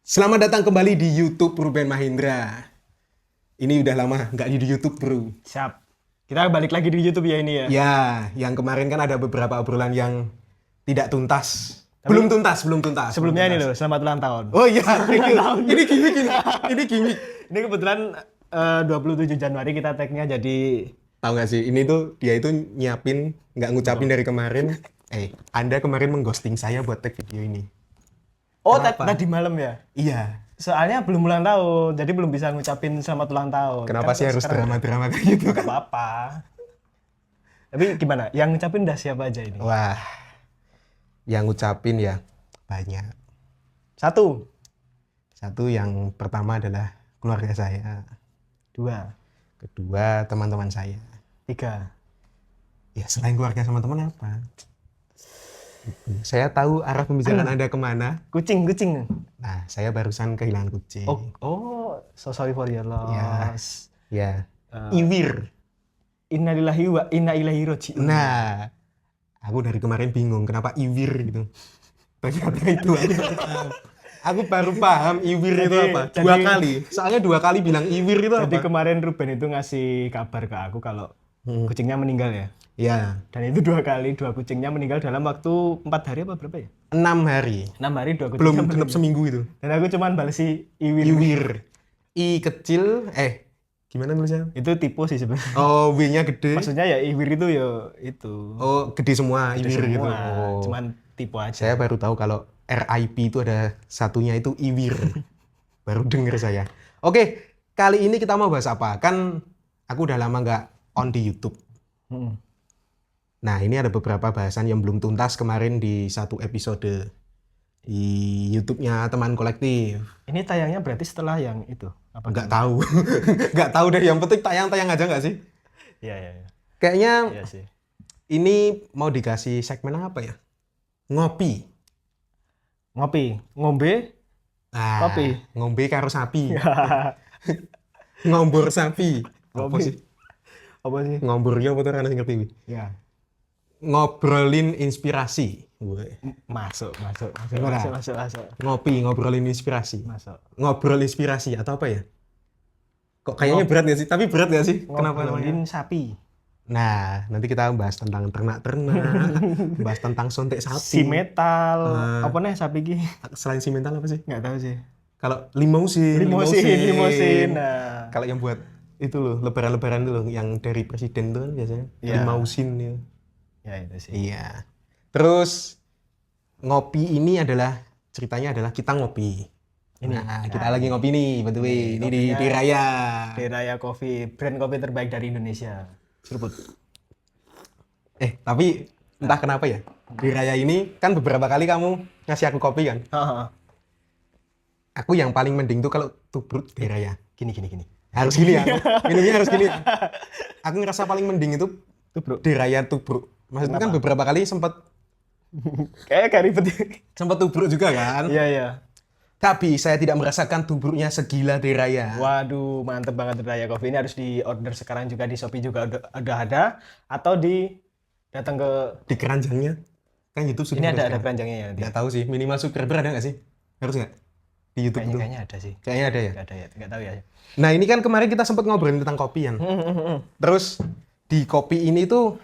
Selamat datang kembali di YouTube Ruben Mahindra. Ini udah lama nggak di YouTube, bro. Siap. Kita balik lagi di YouTube ya ini ya. Ya, yang kemarin kan ada beberapa obrolan yang tidak tuntas. Tapi- belum tuntas. Sebelumnya belum ini tuntas. loh, selamat ulang tahun. Oh iya, thank you. Ini gimmick ini. Ini gimmick. Ini kebetulan 27 Januari kita tag-nya jadi Tahu nggak sih, ini tuh dia itu nyiapin, nggak ngucapin dari kemarin. Anda kemarin mengghosting saya buat tag video ini. Kenapa? tadi malam ya. Iya. Soalnya belum ulang tahun, jadi belum bisa ngucapin selamat ulang tahun. Kenapa Kan sih harus sekarang drama-drama kayak gitu? nggak apa-apa. Tapi gimana? Yang ngucapin udah siapa aja ini? Wah, yang ngucapin ya banyak. Satu, Satu yang pertama adalah keluarga saya. dua, Kedua, teman-teman saya. tiga. Ya, selain keluarga sama teman apa? Saya tahu arah pembicaraan Anda kemana. Kucing. Nah, saya barusan kehilangan kucing. So sorry for your loss. Ya. Eh, Iwir. Innalillahi wa inna ilaihi raji'un. Nah, aku dari kemarin bingung kenapa Iwir gitu. Ternyata itu aku baru paham Iwir itu apa. Dua jadi- kali. Soalnya 2 kali bilang Iwir itu Jadi apa. kemarin Ruben itu ngasih kabar ke aku kalau kucingnya meninggal ya. Ya, Dan itu 2 kali, 2 kucingnya meninggal dalam waktu 4 hari apa berapa ya? 6 hari. 6 hari 2 kucingnya Belum meninggal. genap seminggu itu. Dan aku cuman balesi Iwir. Iwir. I kecil, gimana nulisnya? Itu tipe sih sebenarnya. Oh, W-nya gede. Maksudnya ya Iwir itu ya itu. Oh, gede semua, Gede Iwir gitu. semua, Oh. Cuman tipe aja. Saya baru tahu kalau RIP itu ada satunya itu Iwir. Baru denger saya. Oke, kali ini kita mau bahas apa? Kan aku udah lama nggak on di YouTube. Mm. Nah, ini ada beberapa bahasan yang belum tuntas kemarin di satu episode di YouTube-nya Teman Kolektif. Ini tayangnya berarti setelah yang itu. Apa? Nggak tahu. Nggak tahu deh, yang penting tayang-tayang aja nggak sih? Iya. Kayaknya Iya sih. ini mau dikasih segmen apa ya? Ngopi. Ngopi, ngombe, Ah, Kopi. ngombe karo sapi. Ngombor sapi. Apa Ngopi. sih? apa sih? Ngombornya apa tuh kan ngerti. Wi? Ya. Ngobrolin inspirasi. Woi. Masuk. Gimana? Masuk. Ngopi, ngobrolin inspirasi. Masuk. Ngobrol inspirasi atau apa ya? Kok kayaknya berat gak sih? Tapi berat gak sih? Kenapa namanya? Ngobrolin sapi. Nah, nanti kita bahas tentang ternak-ternak, bahas tentang sontek sapi. Si metal. Ah. Apa nih sapi ki? Selain si mental apa sih? Nggak tahu sih. Kalau limousin. Limosin. Nah. Kalau yang buat itu loh, lebaran-lebaran itu loh, yang dari presiden tuh kan biasanya Iya. limousin ya. Ya itu sih. Iya. Terus ngopi ini adalah ceritanya adalah kita ngopi. Ini. Nah, kita lagi ngopi nih, betul. Ini di kopinya- Raya. Di Raya Coffee, brand kopi terbaik dari Indonesia. Seruput. Tapi entah kenapa ya. Di Raya ini kan beberapa kali kamu ngasih aku kopi kan. Aku yang paling mending tuh kalau tubruk di Raya. Gini. Harus gini ya. Minumnya harus gini. Aku ngerasa paling mending itu Tuh bro. di Raya tubruk. Maksudnya kan beberapa kali sempat Kayak gak ribet. tubruk juga kan. Iya. Tapi saya tidak merasakan tubruknya segila di Raya. Waduh, mantep banget Raya Coffee. Ini harus di order sekarang juga di Shopee juga udah ada. Atau datang ke Di keranjangnya kan YouTube sudah ini ada sekarang. keranjangnya ya nanti. Nggak tahu sih, minimal subscriber ada nggak sih? Harus nggak? Di YouTube itu. Kayaknya ada sih. Kayaknya ada ya. Nggak ada ya, nggak tahu ya. Nah, ini kan kemarin kita sempat ngobrolin tentang kopi kan. Terus di kopi ini tuh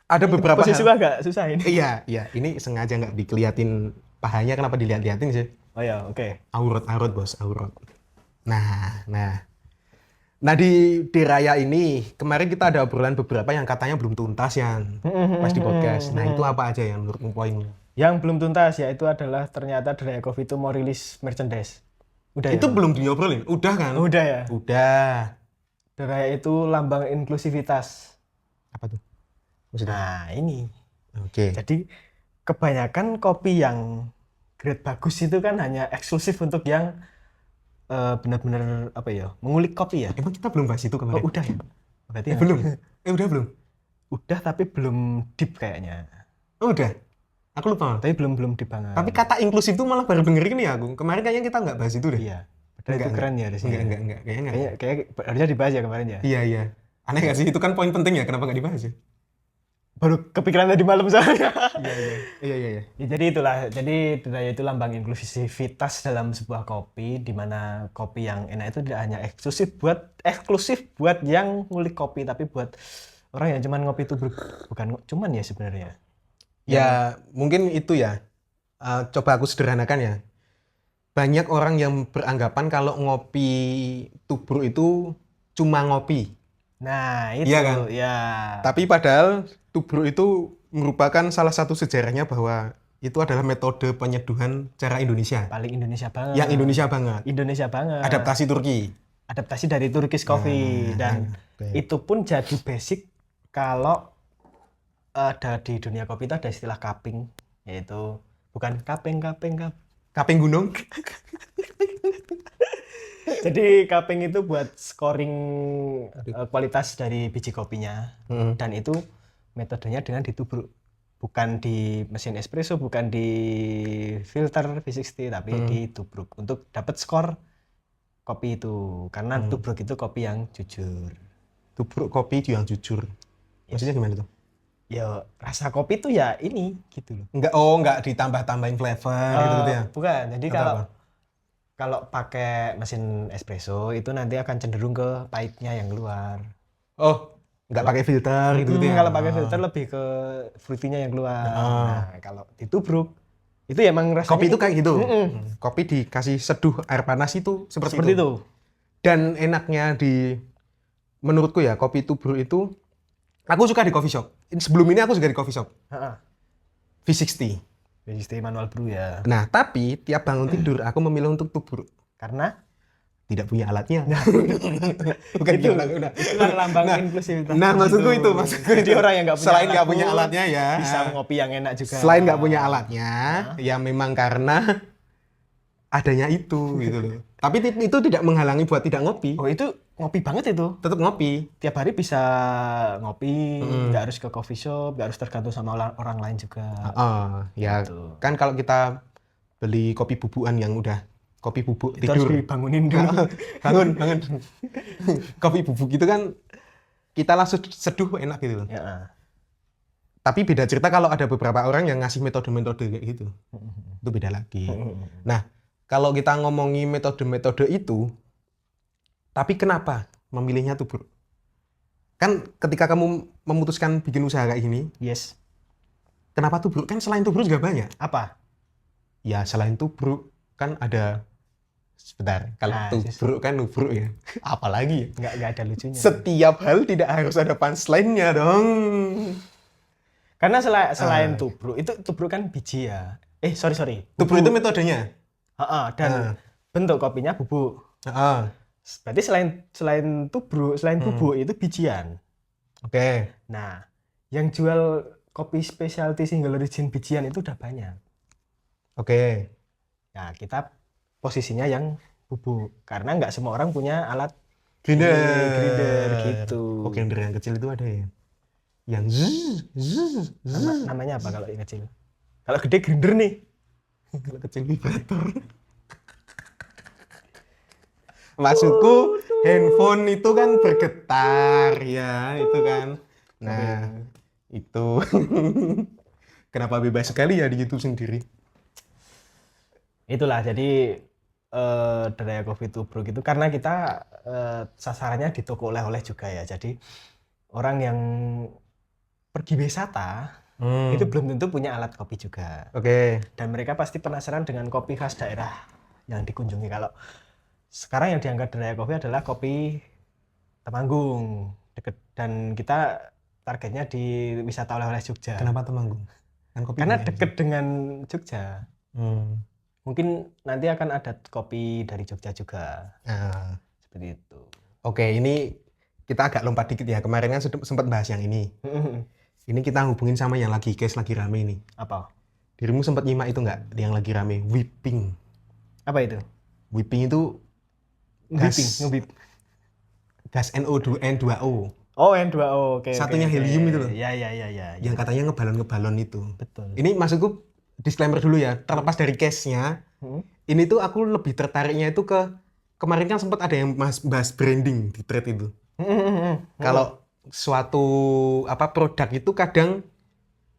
ada beberapa Posisi hal. agak susah ini. Iya. Ini sengaja nggak dikeliatin pahanya, kenapa dilihat-liatin sih? Oh ya, oke. Aurat bos, aurat. Nah di Raya ini kemarin kita ada obrolan beberapa yang katanya belum tuntas yang pas di podcast. Nah itu apa aja yang menurutmu poin? Yang belum tuntas yaitu adalah ternyata Raya Coffee itu mau rilis merchandise. Udah Itu ya? belum diobrolin, udah kan? Udah ya. Udah. Raya itu lambang inklusivitas. Apa tuh? Maksudnya? Nah, ini. Oke. Jadi kebanyakan kopi yang grade bagus itu kan hanya eksklusif untuk yang benar-benar apa ya, mengulik kopi ya. Emang kita belum bahas itu Oh, kemarin? udah ya. Berarti ya. Belum. Udah belum? Udah tapi belum deep kayaknya. Oh, udah. Aku lupa. Tapi belum deep banget. Tapi kata inklusif tuh malah baru denger ini aku. Kemarin kayaknya kita nggak bahas itu deh. iya. Padahal itu keren ya harusnya. Enggak. Kayaknya nggak. Kayak harusnya dibahas ya kemarin ya. Iya. Aneh nggak sih? Itu kan poin penting ya. Kenapa nggak dibahas ya? baru kepikiran tadi malam soalnya. Iya. Ya, jadi itulah, jadi Draya itu lambang inklusivitas dalam sebuah kopi, di mana kopi yang enak itu tidak hanya eksklusif buat yang ngulik kopi, tapi buat orang yang cuman ngopi itu bukan cuman ya sebenarnya. Ya, mungkin itu ya. Coba aku sederhanakan ya. Banyak orang yang beranggapan kalau ngopi tubruk itu cuma ngopi. Nah, itu Iya kan? ya. Tapi padahal tubruk itu merupakan salah satu sejarahnya bahwa itu adalah metode penyeduhan cara Indonesia. Paling Indonesia banget. Yang Indonesia banget. Indonesia banget. Adaptasi Turki. Adaptasi dari Turkish coffee dan oke. itu pun jadi basic kalau ada di dunia kopi itu ada istilah cupping, yaitu bukan cupping. Kaping gunung. Jadi cupping itu buat scoring kualitas dari biji kopinya. Dan itu metodenya dengan ditubruk. Bukan di mesin espresso, bukan di filter V60, tapi ditubruk untuk dapat skor kopi itu. Karena tubruk itu kopi yang jujur. Tubruk kopi yang jujur. Maksudnya gimana tuh? Ya rasa kopi tuh ya ini gitu loh. Enggak ditambah-tambahin flavor gitu ya. Bukan. Jadi Apa? kalau pakai mesin espresso itu nanti akan cenderung ke pahitnya yang keluar. Oh, enggak pakai filter gitu ya. Kalau pakai filter lebih ke fruity-nya yang keluar. Nah, kalau ditubruk itu ya emang rasanya Kopi itu kayak gitu. Kopi dikasih seduh air panas itu seperti seperti itu. itu. Dan enaknya menurutku ya, kopi tubruk itu aku suka di coffee shop. Sebelum ini aku juga di coffee shop. V60. V60 manual brew ya. Nah, tapi tiap bangun tidur aku memilih untuk tubruk. Karena Tidak punya alatnya. bukan itu kan lambang inklusivitas. Nah, maksudku itu. Jadi orang yang nggak punya Selain nggak punya alatnya ya. bisa ngopi yang enak juga. Selain nggak punya alatnya, ya memang karena adanya itu gitu loh. Tapi itu tidak menghalangi buat tidak ngopi. Oh, itu ngopi banget itu. Tetap ngopi. Tiap hari bisa ngopi, nggak harus ke coffee shop, nggak harus tergantung sama orang lain juga. Ya Gitu. kan kalau kita beli kopi bubukan yang udah kopi bubuk Itu harus tidur. dibangunin dulu. bangun. Kopi bubuk itu kan kita langsung seduh enak gitu loh. Ya. Tapi beda cerita kalau ada beberapa orang yang ngasih metode-metode kayak gitu. Itu beda lagi. Nah, kalau kita ngomongi metode-metode itu, tapi kenapa memilihnya tubruk? Kan ketika kamu memutuskan bikin usaha kayak gini, Yes. kenapa tubruk? Kan selain tubruk juga banyak. Apa? Ya selain tubruk kan ada, sebentar, kalau tubruk kan nubruk ya. Apalagi ya? Nggak ada lucunya. Setiap hal tidak harus ada punchline-nya dong. Karena selain tubruk, itu tubruk kan biji ya. Sorry. Tubruk itu metodenya. Dan bentuk kopinya bubuk. Berarti selain tubruk, selain bubuk itu bijian. Oke. Nah, yang jual kopi specialty single origin bijian itu udah banyak. Oke. Nah, kita posisinya yang bubuk. Karena nggak semua orang punya alat Grinder gitu. Oh, grinder yang kecil itu ada ya? Yang zzz. Namanya apa kalau yang kecil? Kalau gede grinder nih. Kalau kecil vibrator. Maksudku handphone itu kan bergetar ya, itu kan. Nah, itu kenapa bebas sekali ya di YouTube sendiri? Itulah, jadi Draya Coffee Tubruk itu karena kita sasarannya di toko oleh-oleh juga ya. Jadi orang yang pergi wisata itu belum tentu punya alat kopi juga. Oke. Dan mereka pasti penasaran dengan kopi khas daerah yang dikunjungi. Kalau sekarang yang diangkat Draya Coffee adalah kopi Temanggung deket, dan kita targetnya di wisata oleh-oleh Jogja. Kenapa Temanggung? Kan kopi Karena banyak. deket dengan Jogja. Mungkin nanti akan ada kopi dari Jogja juga. Seperti itu. Oke, ini kita agak lompat dikit ya. Kemarin kan sempat bahas yang ini. Ini kita hubungin sama yang lagi rame ini. Apa? Dirimu sempat nyimak itu nggak? Yang lagi rame, whipping. Apa itu? Whipping itu Ngebip. gas NO2O. Oh, N2O. Oke. Satunya helium itu loh. Ya. Yang katanya ngebalon-ngebalon itu. Betul. Ini maksudku disclaimer dulu ya, terlepas dari case-nya. Ini tuh aku lebih tertariknya itu ke kemarin kan sempat ada yang bahas branding di thread itu. Kalau suatu produk itu kadang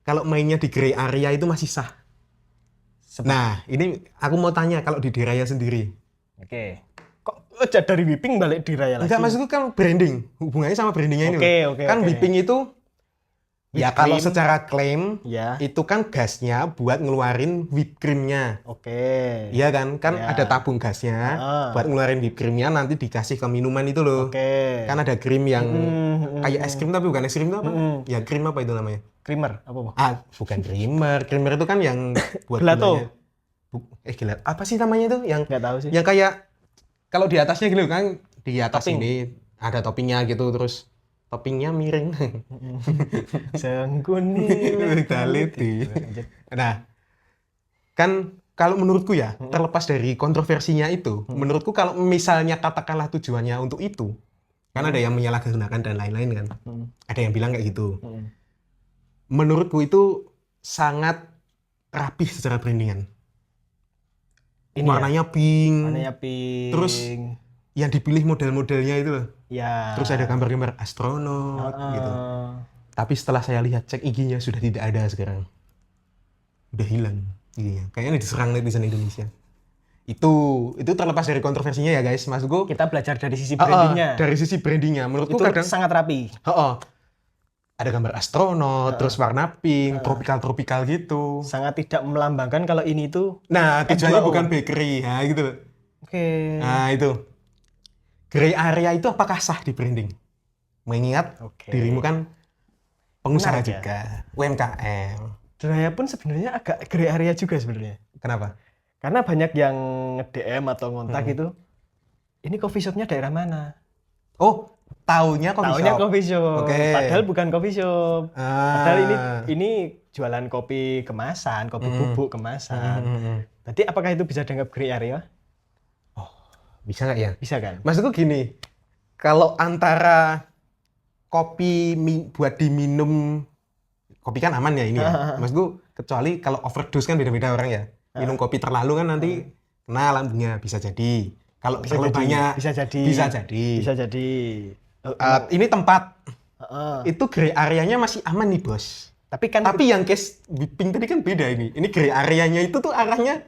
kalau mainnya di gray area itu masih sah. Nah, ini aku mau tanya kalau di Diraya sendiri. Oke. Kok dari Whipping balik Diraya lagi? Enggak, maksudku kan branding. Hubungannya sama brandingnya ini. Oke. Kan Whipping itu ya kalau secara klaim ya. itu kan gasnya buat ngeluarin whipped cream-nya. Oke. Iya kan? Kan ya. ada tabung gasnya buat ngeluarin whipped cream-nya nanti dikasih ke minuman itu loh. Oke. Kan ada krim yang kayak es krim tapi bukan es krim itu apa? Ya krim apa itu namanya? Creamer apa? Bukan creamer. Creamer itu kan yang buat gelato. Gelato. Apa sih namanya itu? Yang nggak tahu sih. Yang kayak kalau di atasnya gitu kan, di atas ini ada toppingnya gitu terus toppingnya miring. Sengkuni taliti. Nah, kan kalau menurutku ya, terlepas dari kontroversinya itu, menurutku kalau misalnya katakanlah tujuannya untuk itu, kan ada yang menyalahgunakan dan lain-lain kan. Ada yang bilang kayak gitu. Menurutku itu sangat rapih secara brandingan. Warnanya pink. Terus yang dipilih model-modelnya itu loh. Ya. Terus ada gambar-gambar astronot gitu. Tapi setelah saya lihat cek IG-nya sudah tidak ada sekarang. Udah hilang IG-nya. Kayaknya diserang netizen Indonesia. Itu terlepas dari kontroversinya ya guys. Maksudku kita belajar dari sisi brandingnya. Dari sisi brandingnya menurutku itu kadang sangat rapi. Ada gambar astronot, terus warna pink, tropikal gitu. Sangat tidak melambangkan kalau ini tuh. Nah, tujuannya bukan bakery, ya gitu loh. Oke. Nah, itu. Gray area itu apakah sah di branding? Mengingat dirimu kan pengusaha juga, UMKM. Diraya pun sebenarnya agak gray area juga sebenarnya. Kenapa? Karena banyak yang nge-DM atau ngontak gitu. Ini coffee shopnya daerah mana? Oh, taunya coffee shop. Padahal bukan coffee shop. Padahal ini jualan kopi kemasan, kopi bubuk kemasan. Berarti apakah itu bisa dianggap gray area? Oh, bisa nggak ya? Bisa kan? Maksudku gini, kalau antara kopi buat diminum, kopi kan aman ya ini ya. Maksudku kecuali kalau overdose kan beda-beda orang ya. Minum kopi terlalu kan nanti kena lambungnya, bisa jadi. Kalau terlalu banyak bisa jadi. Ini tempat itu gray areanya masih aman nih bos. Tapi yang case Whipping tadi kan beda ini. Ini gray areanya itu tuh arahnya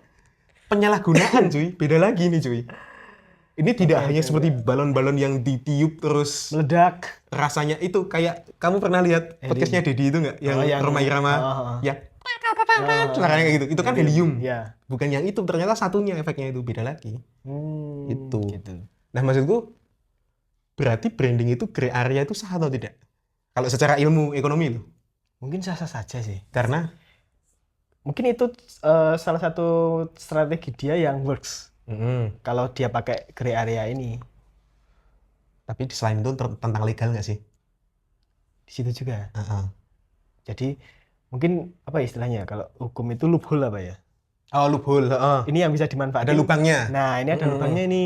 penyalahgunaan cuy. Beda lagi nih cuy. Ini tidak hanya seperti balon-balon yang ditiup terus meledak. Rasanya itu kayak kamu pernah lihat podcastnya Dedi itu nggak? Yang Roma Irama. Ya. Suaranya kayak gitu. Itu kan helium. Ya. Bukan yang itu. Ternyata satunya efeknya itu beda lagi. Gitu. Nah maksudku berarti branding itu gray area itu sah atau tidak? Kalau secara ilmu ekonomi loh. Mungkin sah-sah saja sih. Karena? Mungkin itu salah satu strategi dia yang works. Kalau dia pakai gray area ini. Tapi selain itu tentang legal nggak sih? Di situ juga. Jadi mungkin apa istilahnya? Kalau hukum itu loophole apa ya? Oh loophole. Ini yang bisa dimanfaatkan. Ada lubangnya. Nah ini ada lubangnya ini.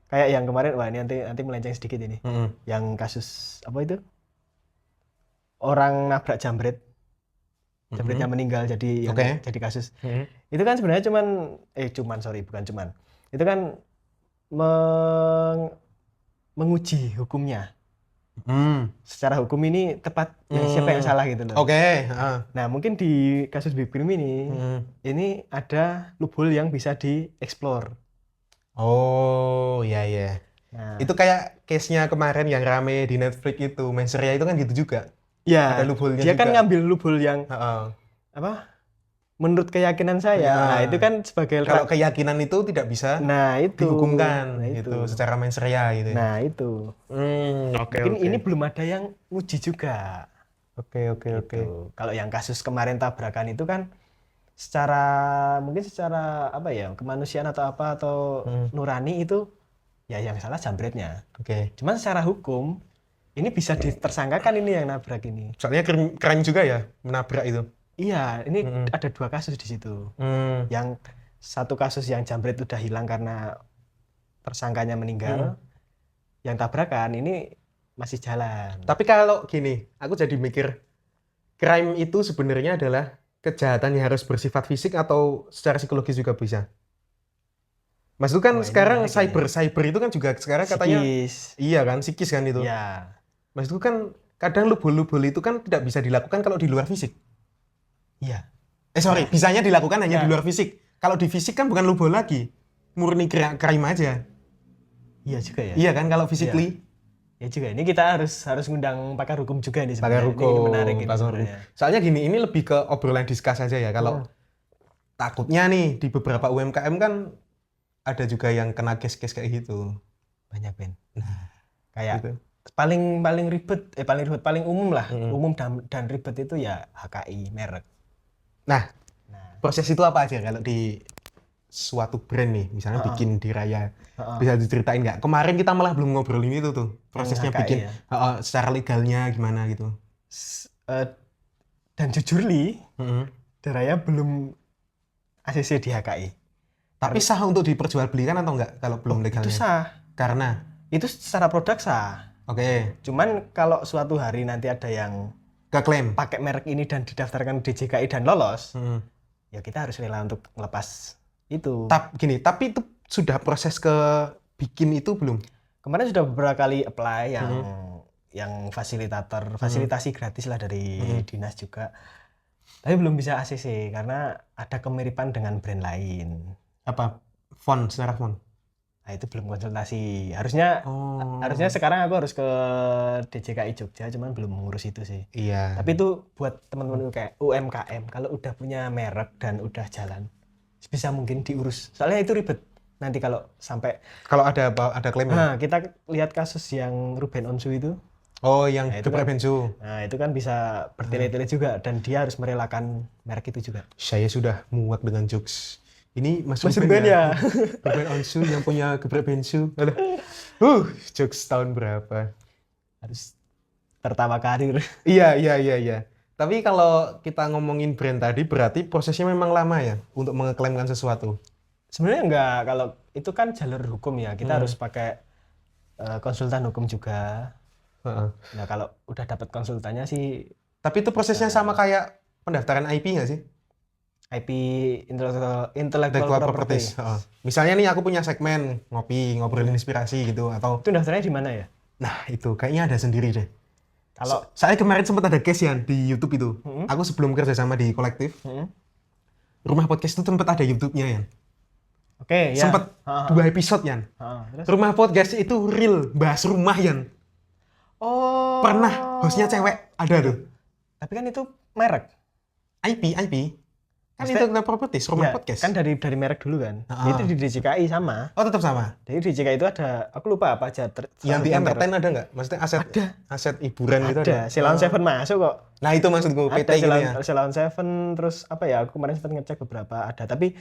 Kayak yang kemarin, wah ini nanti melenceng sedikit ini. Yang kasus apa itu? Orang nabrak jambret. Jambretnya meninggal jadi jadi kasus. Itu kan sebenarnya bukan cuman. Itu kan menguji hukumnya. Secara hukum ini tepat siapa yang salah gitu loh. Nah, mungkin di kasus Whipping Cream ini ada loophole yang bisa dieksplor. Oh, iya. Nah, itu kayak case-nya kemarin yang rame di Netflix itu, Menseria itu kan gitu juga. Ya, ada loophole-nya dia juga. Kan ngambil loophole yang menurut keyakinan saya. Nah, itu kan sebagai kalau keyakinan itu tidak bisa dihukumkan gitu secara Menseria gitu. Nah, itu. Mungkin ini belum ada yang uji juga. Oke. Kalau yang kasus kemarin tabrakan itu kan secara apa ya, kemanusiaan atau nurani itu ya yang salah jambretnya. Cuman secara hukum ini bisa ditersangkakan ini yang nabrak ini. Soalnya keren juga ya menabrak itu. Iya, ini ada 2 kasus di situ. Yang satu kasus yang jambret udah hilang karena tersangkanya meninggal. Yang tabrakan ini masih jalan. Tapi kalau gini, aku jadi mikir crime itu sebenarnya adalah kejahatan yang harus bersifat fisik atau secara psikologis juga bisa. Maksudku kan sekarang cyber itu kan juga sekarang katanya psikis. Iya kan, psikis kan itu. Iya. Maksudku kan kadang lubul-lubul itu kan tidak bisa dilakukan kalau di luar fisik. Iya. Bisanya dilakukan hanya Ya. di luar fisik. Kalau di fisik kan bukan lubul lagi. Murni krim aja. Iya juga ya. Iya kan kalau physically. Ya juga. Ini kita harus ngundang pakar hukum juga nih Pakar sebenarnya. hukum. Ini menarik ini pakar hukum. sebenarnya. Soalnya gini, ini lebih ke obrolan diskus aja ya. Kalau takutnya nih di beberapa UMKM kan ada juga yang kena case-case kayak gitu. Banyak Ben. Nah, Kayak gitu. paling ribet, paling umum lah. Umum dan ribet itu ya HKI merek. Nah, Nah, proses itu apa aja kalau di suatu brand nih, misalnya bikin di Raya, bisa diceritain nggak? Kemarin kita malah belum ngobrolin itu tuh, prosesnya HKI bikin ya? secara legalnya gimana gitu. Dan jujur Li, Mm-mm. Deraya belum ACC di HKI. Tapi sah untuk diperjualbelikan atau enggak kalau belum legalnya? Itu sah. Karena, Itu secara produk sah. oke, Cuman kalau suatu hari nanti ada yang keklaim. pakai merek ini dan didaftarkan di JKI dan lolos, Mm. ya kita harus rela untuk ngelepas itu. Tapi itu sudah proses ke bikin itu belum? Kemarin sudah beberapa kali apply yang fasilitasi gratis lah dari dinas juga. Tapi belum bisa ACC karena ada kemiripan dengan brand lain. Apa? Secara font? Nah, itu belum konsultasi. Harusnya sekarang aku harus ke DJKI Jogja, cuman belum mengurus itu sih. Iya. Tapi itu buat teman-teman kayak UMKM, kalau udah punya merek dan udah jalan, bisa mungkin diurus. Soalnya itu ribet. Nanti kalau sampai Kalau ada klaim ya? nah, kita lihat kasus yang Ruben Onsu itu. Oh, yang Nah, itu geprek kan- bensu. Nah, itu kan bisa bertele-tele juga dan dia harus merelakan merek itu juga. Saya sudah muak dengan jokes. Ini Mas Mas Ruben Ruben ya. Ruben Onsu yang punya geprek bensu. Aduh. Jokes tahun berapa? Harus tertawa karir. Iya. Tapi kalau kita ngomongin brand tadi, berarti prosesnya memang lama ya untuk mengeklaimkan sesuatu. Sebenarnya enggak, kalau itu kan jalur hukum ya. Kita harus pakai konsultan hukum juga. Heeh. Nah, kalau udah dapat konsultannya sih Tapi itu prosesnya sama kayak pendaftaran IP nggak sih? IP intellectual Intellectual property. properties. Heeh. Misalnya nih aku punya segmen ngobrolin inspirasi gitu atau Itu daftarnya di mana ya? nah itu kayaknya ada sendiri deh. Kalau Saya kemarin sempat ada case ya di YouTube itu. Aku sebelum kerja sama di kolektif, Rumah Podcast itu sempat ada YouTube-nya ya. Oke, ya. Sempat 2 episode ya. Terus? Rumah Podcast itu real bahas rumah ya. Oh. Pernah hostnya cewek ada tuh. Tapi kan itu merek. IP. Kan Maksudnya- Intellectual Properties, Rumah Ya, Podcast. kan dari merek dulu kan. Itu di DJKI sama. Oh tetap sama. Jadi di DJKI itu ada, aku lupa apa aja. Yang di entertain ada nggak? Maksudnya aset hiburan gitu Ada. ada? Silon Seven masuk kok. Nah itu maksudku, PT Ada gitu ya. Silon Seven, terus apa ya? Aku kemarin sempat ngecek beberapa ada. Tapi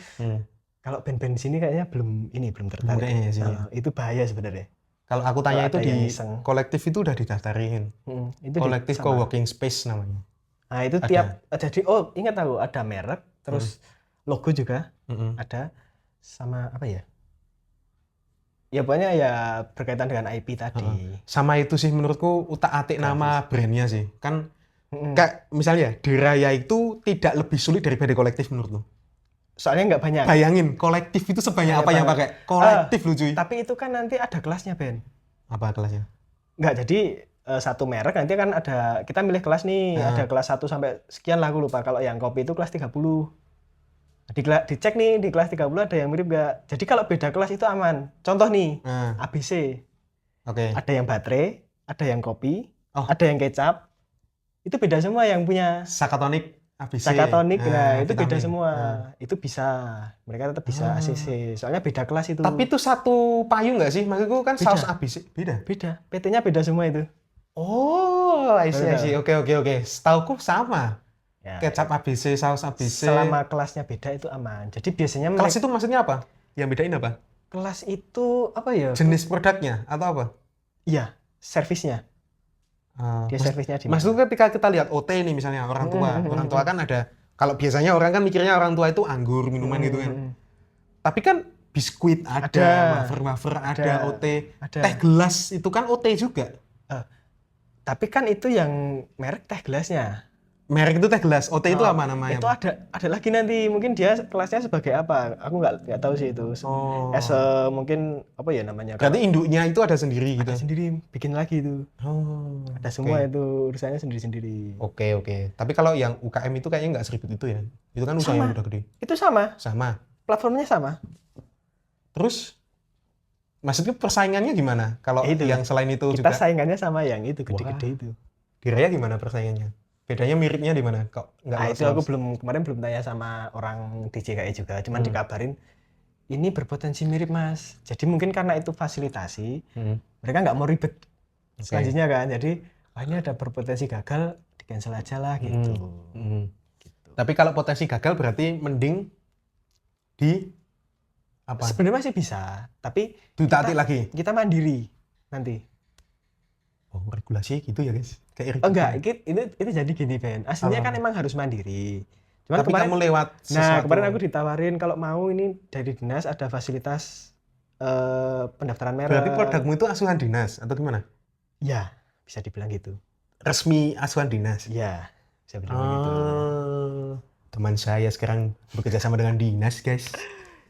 kalau band-band di sini kayaknya belum tertarik. Kayaknya sih. Itu bahaya sebenarnya. Kalau aku tanya Kalau itu ada yang di iseng. kolektif itu udah didaftarin. Itu Kolektif sama. co-working space namanya. Nah, itu tiap jadi ingat aku ada merek, terus logo juga ada sama apa ya? Ya pokoknya ya berkaitan dengan IP tadi. Sama itu sih menurutku utak-atik nama brandnya sih. Kan kayak misalnya Diraya itu tidak lebih sulit daripada kolektif menurutku. Soalnya nggak banyak. Bayangin kolektif itu sebanyak apa yang pakai? Kolektif lu cuy. Tapi itu kan nanti ada kelasnya, Ben. Apa kelasnya? Nggak, jadi satu merek nanti kan ada, kita milih kelas nih, ada kelas 1 sampai sekian lah, aku lupa. Kalau yang kopi itu kelas 30. Dicek nih, di kelas 30 ada yang mirip nggak? Jadi kalau beda kelas itu aman. Contoh nih, ABC. Oke. Ada yang baterai, ada yang kopi, ada yang kecap. Itu beda semua yang punya. Sakatonik, ABC. Sakatonik, nah itu beda vitamin. semua. Itu bisa, mereka tetap bisa ACC. Soalnya beda kelas itu. Tapi itu satu payung nggak sih? Maksudku kan Beda. saus ABC. Beda. Beda, PT-nya beda semua itu. Oh, I see. Oke. Setauku sama. Ya, Kecap ABC, saus ABC. selama kelasnya beda itu aman. Jadi biasanya Kelas itu maksudnya apa? Yang bedain apa? kelas itu apa ya? Jenis produknya atau apa? Iya, servisnya. Dia servisnya di mana? Maksudku ketika kita lihat OT nih misalnya orang tua kan ada, kalau biasanya orang kan mikirnya orang tua itu anggur, minuman gitu kan. Tapi kan biskuit ada, wafer ada, OT, ada. teh gelas itu kan OT juga. Tapi kan itu yang merek teh gelasnya. Merek itu teh gelas. OT itu apa namanya? Itu ada lagi nanti, mungkin dia kelasnya sebagai apa? Aku nggak tahu sih itu. Mungkin apa ya namanya? Berarti induknya itu ada sendiri gitu. Ada sendiri, bikin lagi itu. Ada semua itu urusannya sendiri-sendiri. Oke. Tapi kalau yang UKM itu kayaknya nggak seribet itu ya. Itu kan usaha yang udah gede. Itu sama. Platformnya sama. Terus maksudnya persaingannya gimana? Kalau yang selain itu kita juga saingannya sama yang itu gede-gede itu. Di Raya gimana persaingannya? Bedanya miripnya di mana? Kok nggak itu aku kemarin belum tanya sama orang di JKI juga, cuman dikabarin ini berpotensi mirip Mas. Jadi mungkin karena itu fasilitasi, mereka nggak mau ribet selanjutnya kan. Jadi ini ada berpotensi gagal, di cancel aja lah gitu. Gitu. Tapi kalau potensi gagal berarti mending di apa? Sebenarnya masih bisa, tapi ditaati lagi. Kita mandiri nanti. Oh, regulasi gitu ya guys? Kayak enggak, itu jadi gini Ben. Aslinya kan emang harus mandiri. Cuman tapi kamu lewat sesuatu. Kemarin aku ditawarin kalau mau ini dari dinas ada fasilitas pendaftaran merek. Berarti produkmu itu asuhan dinas atau gimana? Ya, bisa dibilang gitu. Resmi asuhan dinas? Ya, bisa bilang gitu. Teman saya sekarang bekerja sama dengan dinas guys.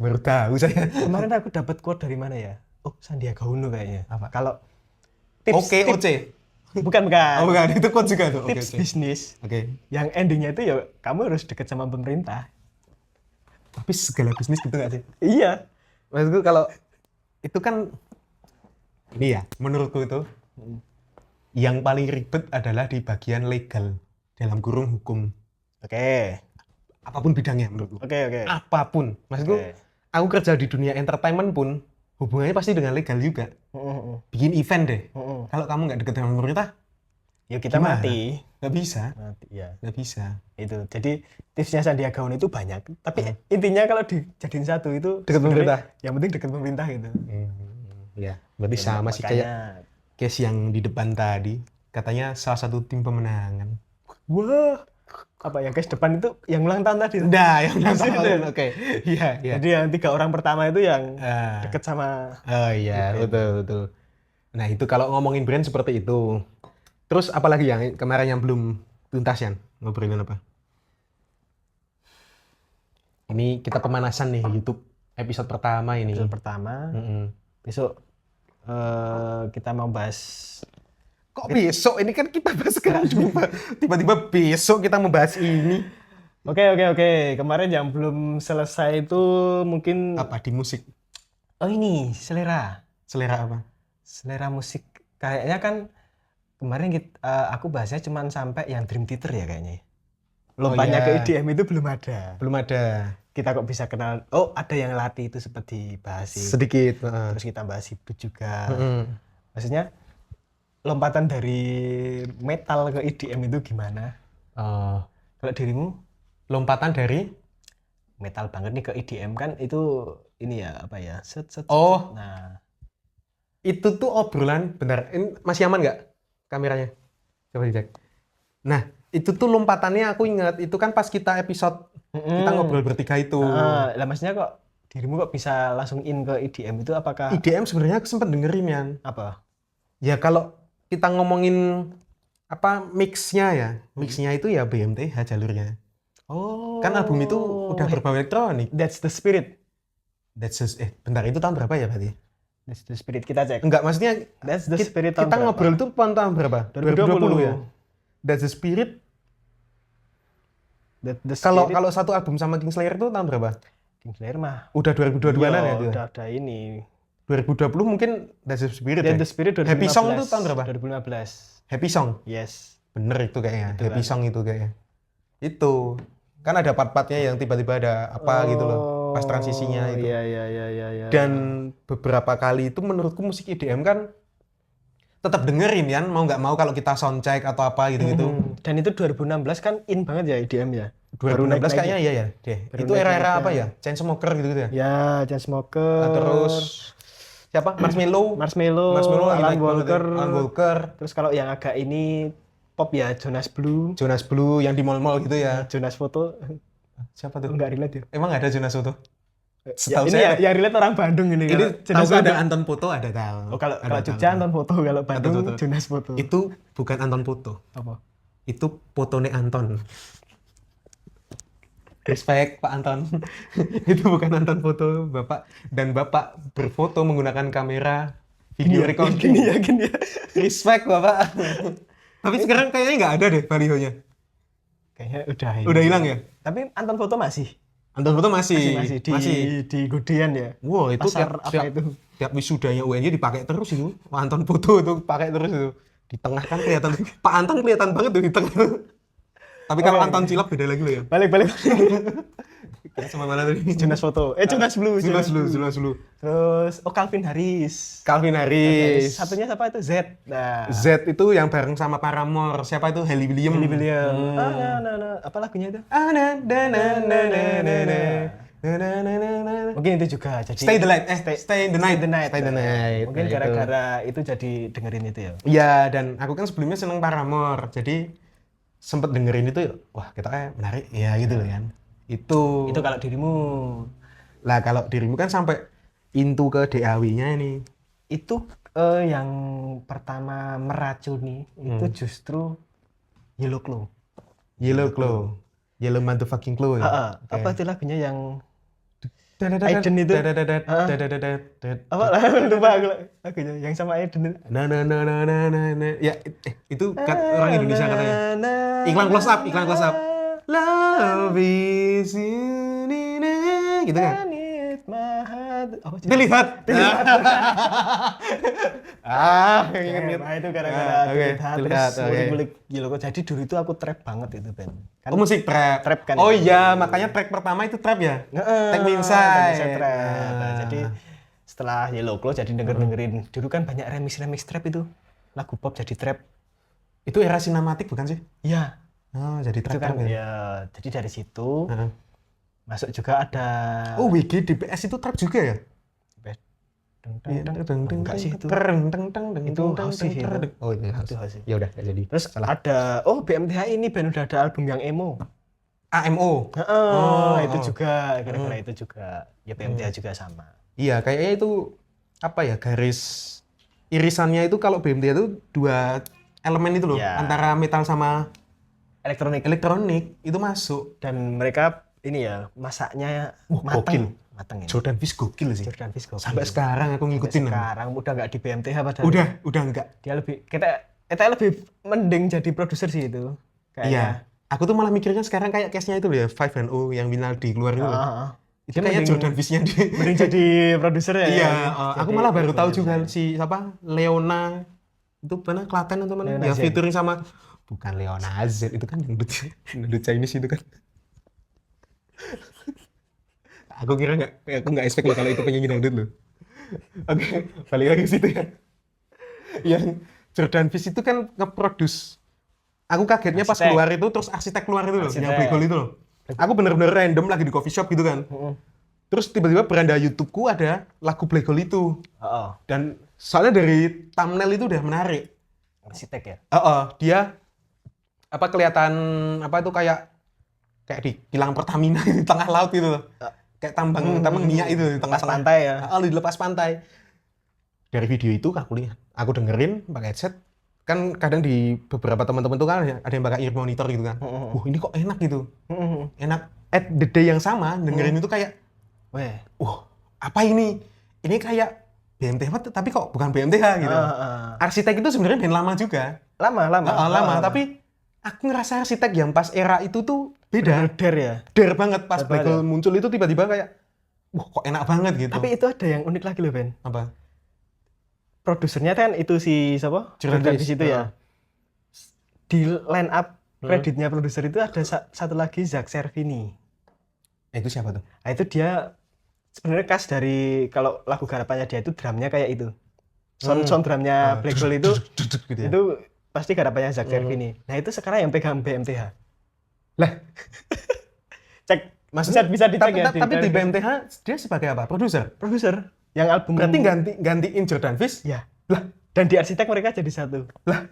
Baru tahu saya. Kemarin aku dapat quote dari mana ya? Oh, Sandiaga Uno kayaknya. Apa? Kalau OC. Bukan. Oh, bukan. Itu quote juga tuh. Tips bisnis. Yang endingnya itu ya kamu harus dekat sama pemerintah. Tapi segala bisnis gitu nggak sih? Iya. Maksudku kalau itu kan ini ya, menurutku itu yang paling ribet adalah di bagian legal dalam kurung hukum. Apapun bidangnya menurutku. Apapun. Maksudku aku kerja di dunia entertainment pun hubungannya pasti dengan legal juga. Bikin event deh. Kalau kamu nggak deket dengan pemerintah, ya kita gimana? mati. Nggak bisa. Nggak bisa. Itu. Jadi tipsnya Sandiaga Uno itu banyak. Tapi intinya kalau dijadiin satu itu dekat pemerintah. Yang penting dekat pemerintah gitu. Ya, berarti sama sih kayak case yang di depan tadi. Katanya salah satu tim pemenangan. Wah. Apa yang case depan itu yang ulang tahun tadi? Nah, yang ulang tahun. Oke. Iya. Jadi yang 3 orang pertama itu yang deket sama. Oh iya, betul. Nah, itu kalau ngomongin brand seperti itu. Terus apalagi yang kemarin yang belum tuntas Yan? Ngobrolin apa? Ini kita pemanasan nih YouTube episode pertama ini. Episode pertama. Besok kita mau bahas. Kok besok? Ini kan kita bahas sekarang juga. Tiba-tiba besok kita membahas ini. Oke. Kemarin yang belum selesai itu mungkin apa di musik? Oh ini selera. Selera apa? Selera musik. Kayaknya kan kemarin aku bahasnya cuma sampai yang Dream Theater ya kayaknya. Lompatnya ke EDM itu belum ada. Kita kok bisa kenal. Oh ada yang latih itu seperti bahas sedikit. Terus kita bahas itu juga. Maksudnya lompatan dari metal ke EDM itu gimana? Kalau dirimu? Lompatan dari? Metal banget nih ke EDM kan itu ini ya apa ya? Nah. Itu tuh obrolan, bentar, ini masih aman nggak kameranya? Coba dicek. Nah, itu tuh lompatannya aku ingat, itu kan pas kita episode kita ngobrol bertiga itu. Lah maksudnya kok dirimu kok bisa langsung in ke EDM itu apakah? EDM sebenarnya aku sempat dengerin Yan. Apa? Ya kalau kita ngomongin apa mixnya itu ya BMTH jalurnya. Kan album itu udah berbau elektronik. That's the spirit. Bentar itu tahun berapa ya berarti? That's the spirit, kita cek. Enggak, maksudnya That's the spirit kita ngobrol itu tahun berapa? 2020 ya? That's the spirit. Kalau satu album sama Kingslayer itu tahun berapa? Kingslayer mah udah 2022-an ya itu? Udah ada ini. 2020 mungkin That's the Spirit ya? The Spirit 2015. Happy Song itu tahun berapa? 2015. Happy Song? Yes. Bener itu kayaknya, Happy Song itu kayaknya. Itu. Kan ada part-partnya yang tiba-tiba ada apa gitu loh. Pas transisinya itu. Iya. Dan beberapa kali itu menurutku musik EDM kan tetap dengerin ya, mau nggak mau kalau kita soundcheck atau apa gitu-gitu. Dan itu 2016 kan in banget ya EDM ya. 2016 kayaknya iya ya deh. Itu era-era apa ya? Chainsmoker gitu-gitu ya? Ya, Chainsmoker. Terus siapa? Marshmello, Alan Walker. Terus kalau yang agak ini pop ya Jonas Blue yang di mall-mall gitu ya. Jonas Photo. Siapa tuh? Enggak relate ya? Emang ada Jonas Photo? Ya, ini yang relate orang Bandung ini. Tahu ada Anton Poto, ada tahu. Kalau Jogja Anton Poto, kalau Bandung Jonas Photo. Itu bukan Anton Poto. Apa? Itu fotonya Anton. Respect Pak Anton. Itu bukan Anton foto Bapak, dan Bapak berfoto menggunakan kamera video recording. Gini ya. Respect Bapak. Tapi sekarang kayaknya nggak ada deh balihonya. Kayaknya Udah hilang ya? Tapi Anton foto masih. Anton foto masih di Gudean ya. Wow, itu Pasar apa itu? Tiap wisudanya UNY dipakai terus itu. Pak Anton foto itu pakai terus itu. Di tengah kan kelihatan. Pak Anton kelihatan banget tuh di tengah. Tapi kalau Anton Cilap beda lagi loh ya. Balik. Kayak sama mana tadi? Jonas foto. Jonas Blue. Terus Calvin Harris. Satunya siapa itu? Z. Nah. Z itu yang bareng sama Paramore. Siapa itu? Hailey Williams. Apa lagunya itu? Mungkin itu juga jadi Stay the Night. Mungkin gara-gara itu jadi dengerin itu ya. Iya, dan aku kan sebelumnya seneng Paramore. Jadi sempet dengerin itu, wah kita kayak menarik ya gitu loh kan. Itu kalau dirimu. Lah kalau dirimu kan sampai into ke DAW-nya ini. Itu yang pertama meracuni itu justru Yellow Claw. Yellow motherfucking Claw ya. Apa itu lagunya yang Aiden itu? Apa lah, lupa aku lagunya yang sama Aiden. Ya itu kan orang Indonesia katanya. Iklan close up. Love is in gitu kan. Dilihat. Ingat. Nah, itu gara-gara dilihat. Ngulik Yellow Claw. Jadi dulu itu aku trap banget itu, Ben. Kan musik trap. Kan. Oh iya, makanya track pertama itu trap ya? Take Me Inside. Trap. Nah, jadi setelah Yellow Claw jadi dengerin. Dulu kan banyak remix trap itu. Lagu pop jadi trap. Itu era sinematik bukan sih? Iya. Oh, jadi trap kan ya? Ya, jadi dari situ masuk juga ada. Oh, WG DPS itu trap juga ya? Enggak sih itu. Itu house sih itu. Oh iya, itu house. Ya udah, jadi. Terus ada BMTH ini band udah ada album yang emo. AMO. Itu juga gara-gara itu juga. Ya BMTH juga sama. Iya, kayaknya itu apa ya, garis irisannya itu kalau BMTH itu dua elemen itu loh, antara metal sama elektronik itu masuk, dan mereka ini ya masaknya mateng ya. Jordan Fish gokil sih. Sampai sekarang aku ngikutin. Sekarang udah nggak di BMTH padahal. Udah enggak. Dia lebih kita lebih mending jadi produser sih itu. Iya. Aku tuh malah mikirnya sekarang kayak case-nya itu loh ya, 5&0 yang Winaldi keluar itu loh. Itu kayak Jordan Fish-nya mending jadi produser ya. Iya, aku malah baru tahu juga si siapa Leona itu mana Klaten atau mana yang featuring sama bukan Leona Z, itu kan yang dangdut Chinese itu kan. Aku kira aku nggak expect loh kalau itu penyanyi dangdut loh. Oke, balik lagi ke situ ya. Yang Jordan Fish itu kan nge-produce. Aku kagetnya pas keluar itu, terus arsitek keluar itu loh, yang Black Hole itu loh. Aku bener-bener random lagi di coffee shop gitu kan. Terus tiba-tiba beranda YouTube-ku ada lagu Black Hole itu. Dan soalnya dari thumbnail itu udah menarik. Arsitek ya? Dia kelihatan itu kayak di kilang Pertamina di tengah laut gitu loh. Kayak tambang minyak itu di tengah pantai ya. Di lepas pantai. Dari video itu aku dengerin pakai headset. Kan kadang di beberapa teman-teman tuh kan ada yang pakai ear monitor gitu kan. Wah, ini kok enak gitu. Enak. At the day yang sama dengerin itu kayak apa ini? Ini kayak BMTH tapi kok bukan BMTH gitu. Arsitek itu sebenarnya band lama juga. Lama, tapi aku ngerasa arsitek yang pas era itu tuh beda. Der banget pas Black Hole muncul itu tiba-tiba kayak kok enak banget gitu. Tapi itu ada yang unik lagi loh, Ben. Apa? Produsernya kan itu si siapa? Jordan di situ ya. Di line up kreditnya produser itu ada satu lagi Zach Servini. Itu siapa tuh? Nah, itu dia sebenarnya khas dari kalau lagu garapannya dia itu drumnya kayak itu. Sound drumnya Black Hole itu gitu ya? Itu pasti garapannya Zach Servini. Nah, itu sekarang yang pegang BMTH. Lah. Cek, maksudnya bisa dicek ya. Tapi di BMTH dia sebagai apa? Produser. Yang album berarti gantiin Jordan Fish? Ya. Lah, dan di arsitek mereka jadi satu. Lah.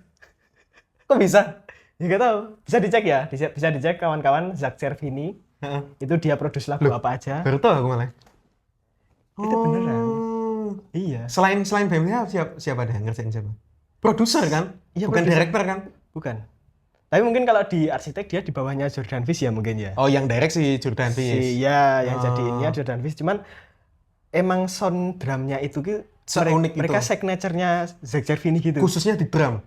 Kok bisa? Ya nggak tahu. Bisa dicek ya. Bisa dicek kawan-kawan Zach Servini. Itu dia produce lagu apa aja. Baru tahu aku malah. Itu beneran. Iya. Selain BMTH siapa dah ngerjain siapa? Produser kan? Iya, bukan director kan? Bukan. Tapi mungkin kalau di arsitek dia di bawahnya Jordan Fish ya mungkin ya. Oh, yang direct si Jordan Fish. Yang jadi ininya Jordan Fish. Cuman emang sound drumnya itu Seunik mereka itu. signature-nya Zach Cervini gitu. Khususnya di drum.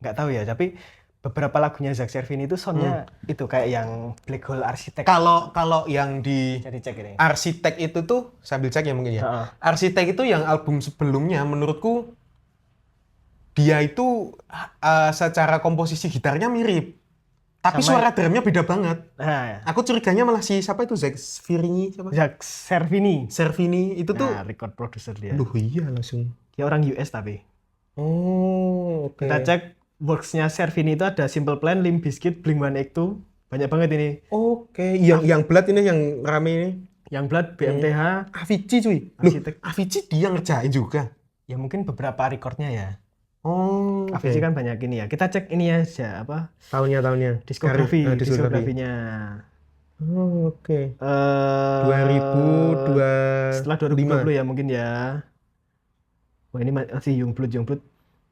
Nggak tahu ya, tapi beberapa lagunya Zach Cervini itu soundnya itu kayak yang Black Hole Arsitek. Kalau yang di Jadi cek ini. Arsitek itu tuh sambil cek ya mungkin ya. Heeh. Arsitek itu yang album sebelumnya menurutku dia itu secara komposisi gitarnya mirip. Tapi Sama- suara drumnya beda banget. Nah, Aku curiganya malah si siapa itu Zach Cervini siapa? Zach Cervini. Cervini itu tuh. Nah, record producer dia. Aduh iya langsung. Dia orang US tapi. Oh, oke. Kita cek works-nya Cervini itu ada Simple Plan, Limp Bizkit, Blink-182. Banyak banget ini. Oke, yang Blood ini yang rame ini. Yang Blood, BMTH, Avicii cuy. Loh, Arsitek. Avicii dia ngerjain juga. Ya mungkin beberapa recordnya ya. Oh, oke. Avicii kan banyak ini ya. Kita cek ini aja apa Tahunnya. diskografinya. Oh, oke. 2002. Setelah 2020 ya mungkin ya. Wah ini masih Youngblood.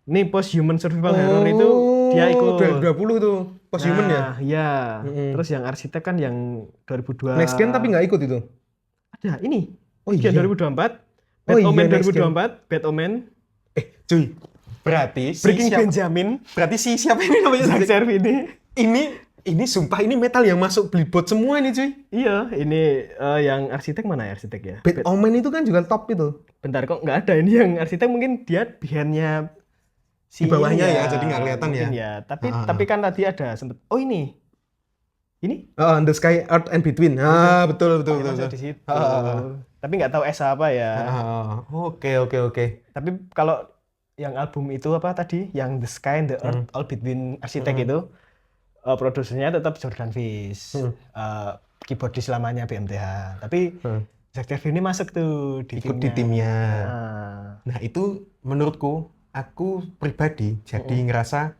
Ini Post Human Survival Horror itu dia ikut. 2020 tuh. Post Human ya? Nah, iya. Mm-mm. Terus yang arsitek kan yang 2002. Next Gen tapi nggak ikut itu. Ada ini. Oh Next Gen iya. 2024. Oh Bad iya, Omen Next Gen. 2024. Bad Omen. Cuy. Berarti Breaking Benjamin. Berarti siapa ini namanya? Zach Cervini. Ini sumpah ini metal yang masuk Billboard semua ini cuy. Iya, ini yang arsitek mana ya arsitek ya? Bad Omen itu kan juga top itu. Bentar kok nggak ada ini yang arsitek mungkin dia behind-nya Di bawahnya ini ya, jadi nggak kelihatan mungkin ya. Tapi kan tadi ada sempet. Oh ini. Oh, The Sky, Earth and Between. Betul. Masuk di situ. Tapi nggak tahu Esa apa ya. Oke. Tapi kalau yang album itu apa tadi? Yang The Sky and the Earth All Between arsitek itu produsernya tetap Jordan Fish. Keyboardis lamanya BMTH. Tapi Zach Cervini masuk tuh di Ikut di timnya. Nah, Nah, itu menurutku, aku pribadi jadi ngerasa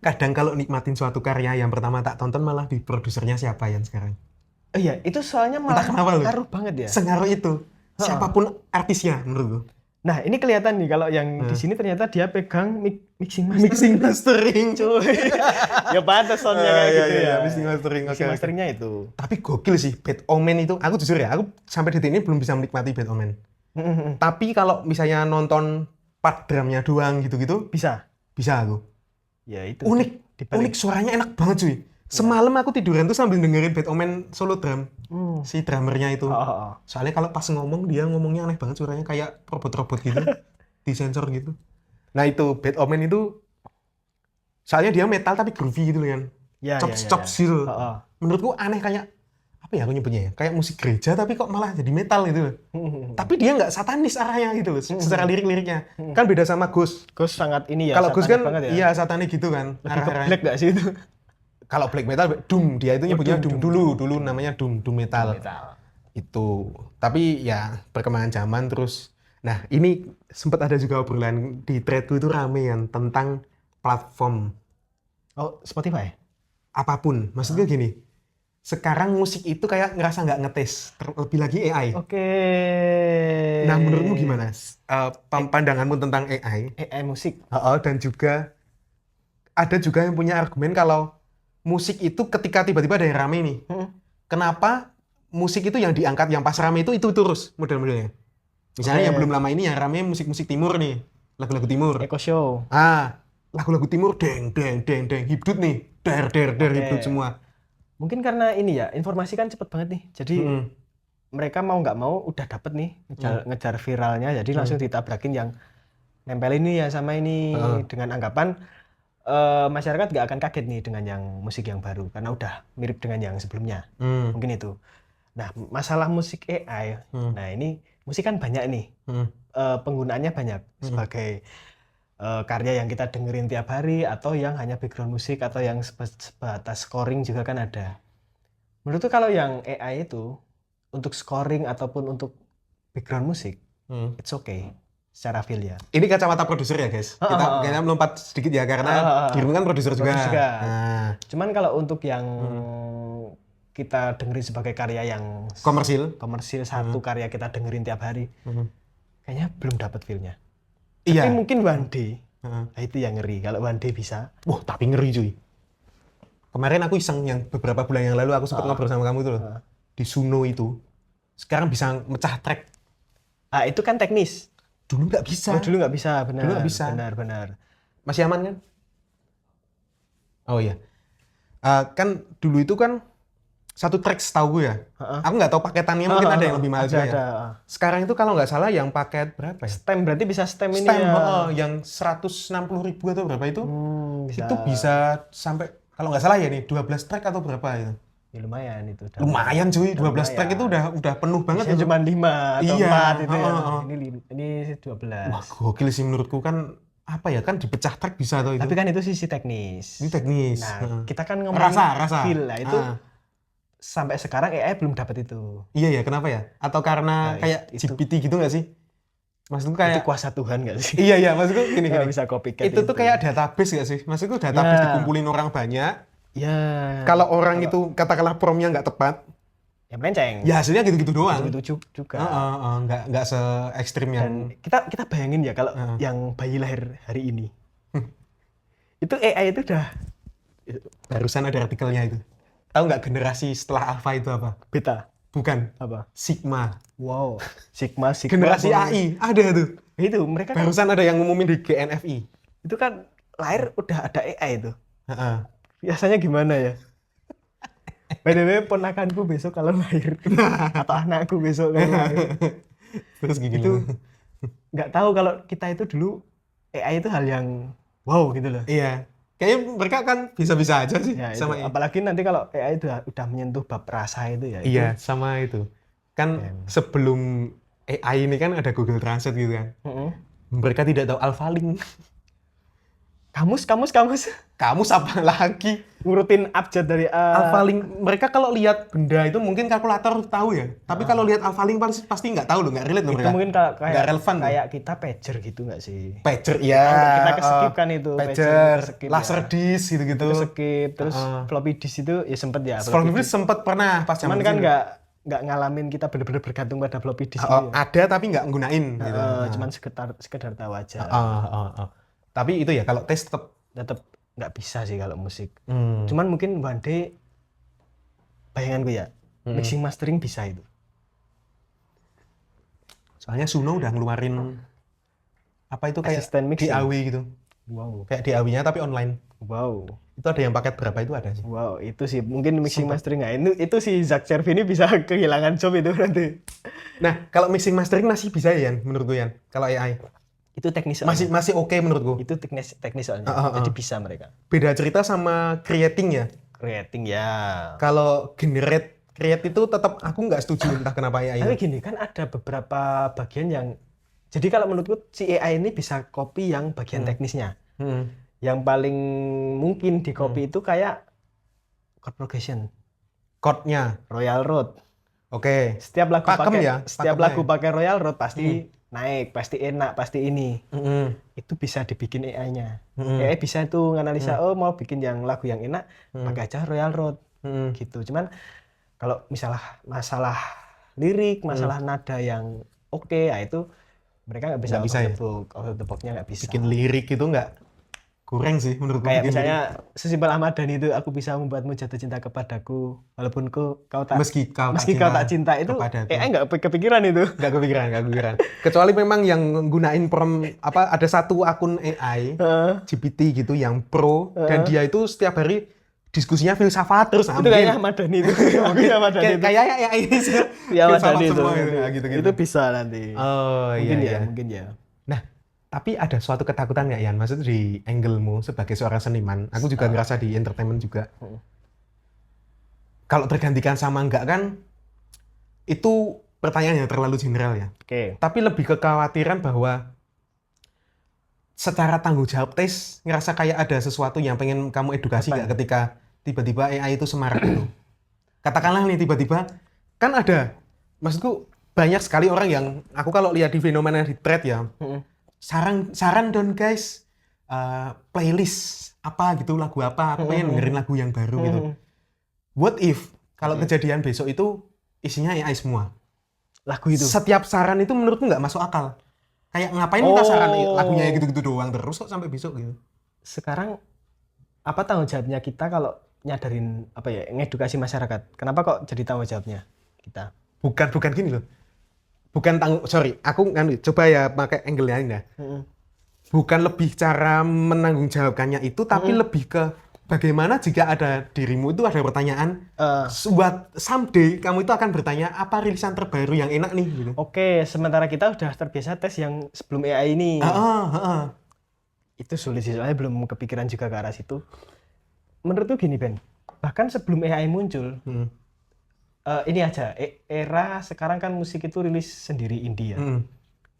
kadang kalau nikmatin suatu karya yang pertama tak tonton malah di produsernya siapa yang sekarang. iya, itu soalnya malah kenapa lu? ngaruh banget ya. Sengaruh itu. Siapapun artisnya menurutku. Nah, ini kelihatan nih kalau yang di sini ternyata dia pegang mixing master. Mixing mastering cuy. Ya pantas soundnya kayak gitu ya. Mixing mastering. Mixing Oke. masteringnya itu. Tapi gokil sih Bad Omen itu. Aku jujur ya, aku sampai detik ini belum bisa menikmati Bad Omen. Tapi kalau misalnya nonton part drumnya doang gitu-gitu, Bisa. bisa aku. Ya itu. Unik suaranya enak banget cuy. Semalam aku tiduran tuh sambil dengerin Bad Omen solo drum. Si drummernya itu. Soalnya kalau pas ngomong dia ngomongnya aneh banget suaranya kayak robot-robot gitu. Disensor gitu. Nah itu Bad Omen itu soalnya dia metal tapi groovy gitu kan. Chops gitu. Menurutku aneh kayak apa ya aku nyebutnya ya? Kayak musik gereja tapi kok malah jadi metal gitu. Tapi dia nggak satanis arahnya gitu loh, secara lirik-liriknya. Kan beda sama Ghost. Ghost sangat ini ya. Kalau Ghost kan banget ya. iya satanis gitu kan. Lebih ke black nggak sih itu? Kalau black metal doom, dia itu nyebutnya doom dulu namanya doom metal. Itu. Tapi ya perkembangan zaman terus. Nah, ini sempat ada juga obrolan di threadku itu rame kan tentang platform Oh, Spotify. apapun. Maksudnya gini. Sekarang musik itu kayak ngerasa nggak ngetes, terlebih lagi AI. Oke. Nah, menurutmu gimana? Pandanganmu tentang AI? AI musik. Dan juga ada juga yang punya argumen kalau musik itu ketika tiba-tiba ada yang rame nih, kenapa musik itu yang diangkat yang pas rame itu terus model-modelnya? Misalnya yang belum lama ini yang rame musik-musik timur nih, lagu-lagu timur. Echo Show. Lagu-lagu timur deng hibdut nih, der hibdut semua. Mungkin karena ini ya, informasi kan cepet banget nih. Jadi mereka mau nggak mau udah dapet nih ngejar viralnya, jadi langsung ditabrakin yang nempel ini ya sama ini dengan anggapan masyarakat nggak akan kaget nih dengan yang musik yang baru karena udah mirip dengan yang sebelumnya. Mungkin itu. Nah, masalah musik AI, nah ini musik kan banyak nih, penggunaannya banyak sebagai karya yang kita dengerin tiap hari atau yang hanya background musik atau yang sebatas scoring juga kan ada. Menurutku kalau yang AI itu untuk scoring ataupun untuk background musik, it's okay secara feel ya. Ini kacamata produser ya guys. Kita melompat sedikit ya karena dirimu kan produser juga. Cuman kalau untuk yang kita dengerin sebagai karya yang komersil satu karya kita dengerin tiap hari, kayaknya belum dapat feel-nya. Iya. Tapi mungkin one day, nah itu yang ngeri. Kalau one day bisa. Wah, tapi ngeri cuy. Kemarin aku iseng yang beberapa bulan yang lalu aku sempat ngobrol sama kamu itu loh. Di Suno itu. Sekarang bisa mecah track. Itu kan teknis. Dulu nggak bisa. Dulu nggak bisa, benar. Dulu nggak bisa. Benar. Masih aman kan? Oh iya. Kan dulu itu kan satu track setahu gue ya. Aku nggak tahu paketannya mungkin ada yang lebih mahal juga ya. Sekarang itu kalau nggak salah yang paket berapa ya? Stem berarti bisa stem ini Stem, ya. yang 160.000 atau berapa itu? Bisa. Itu bisa sampai kalau nggak salah ya nih 12 track atau berapa itu? Ya, lumayan itu. Lumayan cuy, 12 track itu udah penuh banget. Biasanya cuma 5 atau 4 itu ya. Ini 12. Wah, gokil sih menurutku kan apa ya kan dipecah track bisa atau itu. Tapi kan itu sisi teknis. Ini teknis. Nah, kita kan ngomongin rasa. feel lah itu. Sampai sekarang AI belum dapat itu. Iya ya, kenapa ya? Atau karena kayak GPT gitu nggak sih? Maksudku kayak itu kuasa Tuhan nggak sih? Iya, maksudku gini. Bisa copycat. Itu tuh kayak database nggak sih? Maksudku database dikumpulin orang banyak. Ya. Kalau orang itu katakanlah promnya nggak tepat, ya melenceng. Ya hasilnya gitu-gitu doang. Gitu juga. Nggak se-ekstrim yang. Dan kita bayangin ya kalau yang bayi lahir hari ini, itu AI itu udah. Barusan ada artikelnya itu. Tahu nggak generasi setelah Alpha itu apa? Beta. Bukan. Apa? Sigma. Wow. Sigma. Generasi AI ada tuh. Itu mereka kan. Barusan ada yang ngumumin di GNFI. Itu kan lahir udah ada AI itu. Biasanya gimana ya? By the way, ponakanku besok kalau lahir atau anakku besok kalau lahir. Terus gitu. Itu nggak tahu kalau kita itu dulu AI itu hal yang wow gitu loh. Iya. Kayaknya mereka kan bisa-bisa aja sih ya, sama itu. Apalagi nanti kalau AI itu udah menyentuh bab rasa itu ya. Iya, sama itu. Kan sebelum AI ini kan ada Google Translate gitu kan. Mereka tidak tahu Alphalink. Kamus. Kamus apa lagi? Ngurutin abjad dari Alphalink. Mereka kalau lihat benda itu mungkin kalkulator tahu ya. Tapi kalau lihat Alphalink pasti nggak tahu loh, nggak relate loh mereka. Itu mungkin kayak relevan kayak kita pager gitu nggak sih? Pager iya. Kita ke-skip kan itu. Pager, laser disk gitu-gitu. Skip terus floppy disk itu ya sempet ya. Floppy disk sempet pernah pas zaman. Cuman kan nggak ngalamin kita bener-bener bergantung pada floppy disk. Ada tapi nggak nggunain gitu. Cuman sekedar tahu aja. Tapi itu ya kalau tes tetap nggak bisa sih kalau musik. Cuman mungkin one day bayanganku ya mixing mastering bisa itu. Soalnya Suno udah ngeluarin apa itu kayak DAW gitu. Wow. Kayak DAW-nya tapi online. Wow. Itu ada yang paket berapa itu ada sih. Wow, itu sih mungkin mixing mastering nggak. Itu si Zach Cervini bisa kehilangan job itu nanti. Nah, kalau mixing mastering masih bisa ya, menurutku ya. Kalau AI. Itu teknis masih oke menurutku. Itu teknis soalnya. Jadi bisa mereka. Beda cerita sama creating ya. Creating ya. Kalau create itu tetap aku nggak setuju entah kenapa AI. Tapi gini kan ada beberapa bagian yang jadi kalau menurutku si AI ini bisa copy yang bagian teknisnya. Yang paling mungkin di copy itu kayak chord progression. Chordnya Royal Road. Oke. Setiap lagu pakai Royal Road pasti naik, pasti enak, pasti ini. Itu bisa dibikin AI-nya. AI bisa itu nganalisa, mau bikin yang lagu yang enak, pakai aja Royal Road. Gitu. Cuman kalau misalnya masalah lirik, masalah nada yang oke, ya itu mereka nggak bisa out of the box-nya nggak bisa. Bikin lirik itu nggak kurang sih menurutku. Kayak misalnya sesimpel Ahmad Dhani itu, aku bisa membuatmu jatuh cinta kepadaku walaupun kau tak meski kau tak cinta itu AI nggak kepikiran itu. Nggak kepikiran. Kecuali memang yang gunain ada satu akun AI GPT gitu yang pro dan dia itu setiap hari diskusinya filsafat terus. Itu kayaknya Ahmad Dhani itu. Kayaknya AI ini sih. Ya Ahmad Dhani itu. Gitu. Itu bisa nanti. Oh iya. Mungkin ya. Nah, tapi ada suatu ketakutan nggak Yan? Maksudnya di angle-mu sebagai seorang seniman, aku juga ngerasa di entertainment juga. Kalau tergantikan sama enggak kan, itu pertanyaan yang terlalu general ya. Oke. Tapi lebih kekhawatiran bahwa secara tanggung jawab tes, ngerasa kayak ada sesuatu yang pengen kamu edukasi nggak ketika tiba-tiba AI itu semarak itu. Katakanlah nih tiba-tiba, kan ada, maksudku banyak sekali orang yang, aku kalau lihat di fenomena di thread ya, saran dong guys, playlist apa gitu, lagu apa, aku pengen dengerin lagu yang baru gitu. What if kalau kejadian besok itu isinya AI semua? Lagu itu? Setiap saran itu menurutku nggak masuk akal. Kayak ngapain kita saran lagunya gitu-gitu doang terus kok sampai besok gitu. Sekarang apa tanggung jawabnya kita kalau nyadarin apa ya, ngedukasi masyarakat. Kenapa kok jadi tanggung jawabnya kita? Bukan gini loh. Bukan aku coba ya pakai angle lain ya. Bukan lebih cara menanggungjawabkannya itu, tapi lebih ke bagaimana jika ada dirimu itu ada pertanyaan, buat someday kamu itu akan bertanya apa rilisan terbaru yang enak nih gitu. Oke, sementara kita udah terbiasa tes yang sebelum AI ini. Itu sulit sih, soalnya belum kepikiran juga ke arah situ. Menurutku gini Ben, bahkan sebelum AI muncul, ini aja, era sekarang kan musik itu rilis sendiri indie ya.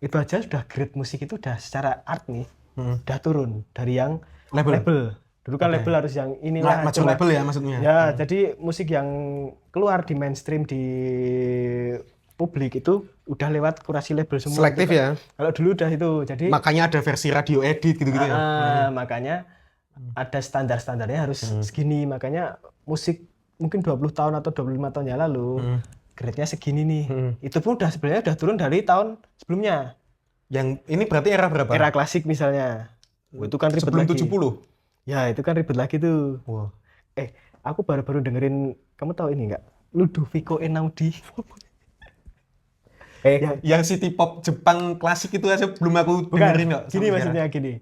Itu aja sudah grade musik itu udah secara art nih, udah turun dari yang label. Dulu kan label harus yang inilah. Macam label ya maksudnya? Ya, jadi musik yang keluar di mainstream, di publik itu udah lewat kurasi label semua. Selektif gitu. Ya? Kalau dulu udah itu, jadi... Makanya ada versi radio edit gitu-gitu ya? Makanya ada standar-standarnya harus segini, makanya musik mungkin 20 tahun atau 25 tahun yang lalu grade-nya segini nih. Itu pun sebenarnya udah turun dari tahun sebelumnya. Yang ini berarti era berapa? Era klasik misalnya. Itu kan ribet sebelum lagi. 70? Ya, itu kan ribet lagi tuh. Wow. Aku baru-baru dengerin, kamu tahu ini enggak? Ludovico Einaudi. Yang city pop Jepang klasik itu aja belum aku dengerin kok. Gini maksudnya gini.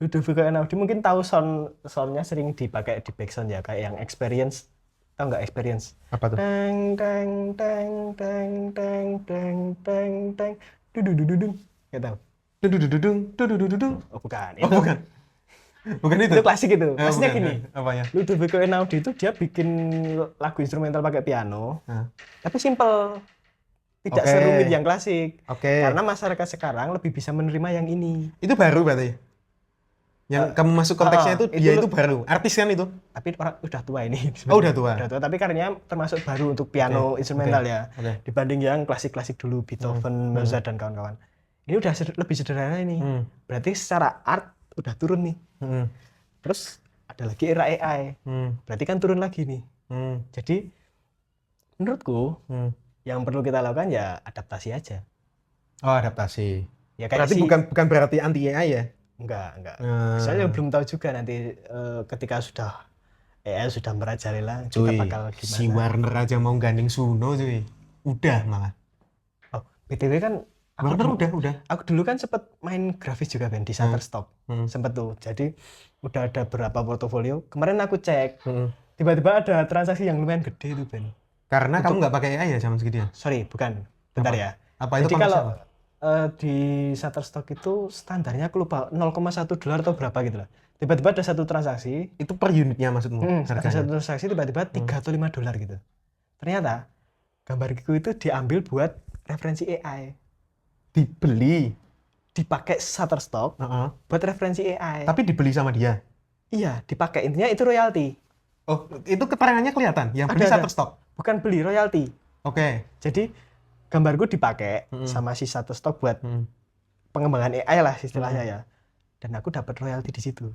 Ludovico Einaudi mungkin tahu soundnya sering dipakai di backsound ya, kayak yang Experience. Tahu nggak Experience? Apa tuh? Teng teng teng teng teng teng teng teng dududududung. Nggak tahu. Dududududung. Oh bukan. Oh bukan. Bukan itu. Itu klasik itu. Maksudnya bukan. gini. Apanya? Ludovico Einaudi itu dia bikin lagu instrumental pakai piano. Tapi simple. Tidak serumit yang klasik. Karena masyarakat sekarang lebih bisa menerima yang ini. Itu baru berarti? Yang kamu masuk konteksnya itu dia itu baru? Artis kan itu? Tapi orang udah tua ini. Oh udah tua? Udah tua, tapi karyanya termasuk baru untuk piano instrumental ya. Dibanding yang klasik-klasik dulu, Beethoven, Mozart, dan kawan-kawan. Ini udah lebih sederhana ini. Berarti secara art udah turun nih. Terus ada lagi era AI. Berarti kan turun lagi nih. Jadi menurutku yang perlu kita lakukan ya adaptasi aja. Oh adaptasi. Ya, berarti bukan berarti anti AI ya? Enggak. Saya belum tahu juga nanti ketika AI sudah merajalela kita bakal gimana. Si Warner aja mau gandeng Suno cuy. Udah malah. Oh, BTW kan Warner udah. Aku dulu kan sempat main grafis juga Ben di Shutterstock. Sempet tuh. Jadi udah ada berapa portofolio. Kemarin aku cek. Tiba-tiba ada transaksi yang lumayan gede tuh Ben. Karena kamu nggak pakai AI ya zaman segitu ya? Sorry, bukan. Bentar ya. Apa itu? Jadi kalau di Shutterstock itu standarnya aku lupa $0,1 atau berapa gitu lah. Tiba-tiba ada satu transaksi. Itu per unitnya maksudmu? Ada satu transaksi tiba-tiba $3 atau $5 gitu. Ternyata gambarku itu diambil buat referensi AI. Dibeli? Dipakai Shutterstock buat referensi AI. Tapi dibeli sama dia? Iya, dipakai. Intinya itu royalti. Oh, itu keterangannya kelihatan? Yang beli Shutterstock? Bukan beli, royalti. Jadi gambarku dipakai sama si Shutterstock buat pengembangan AI lah istilahnya ya. Dan aku dapat royalti di situ.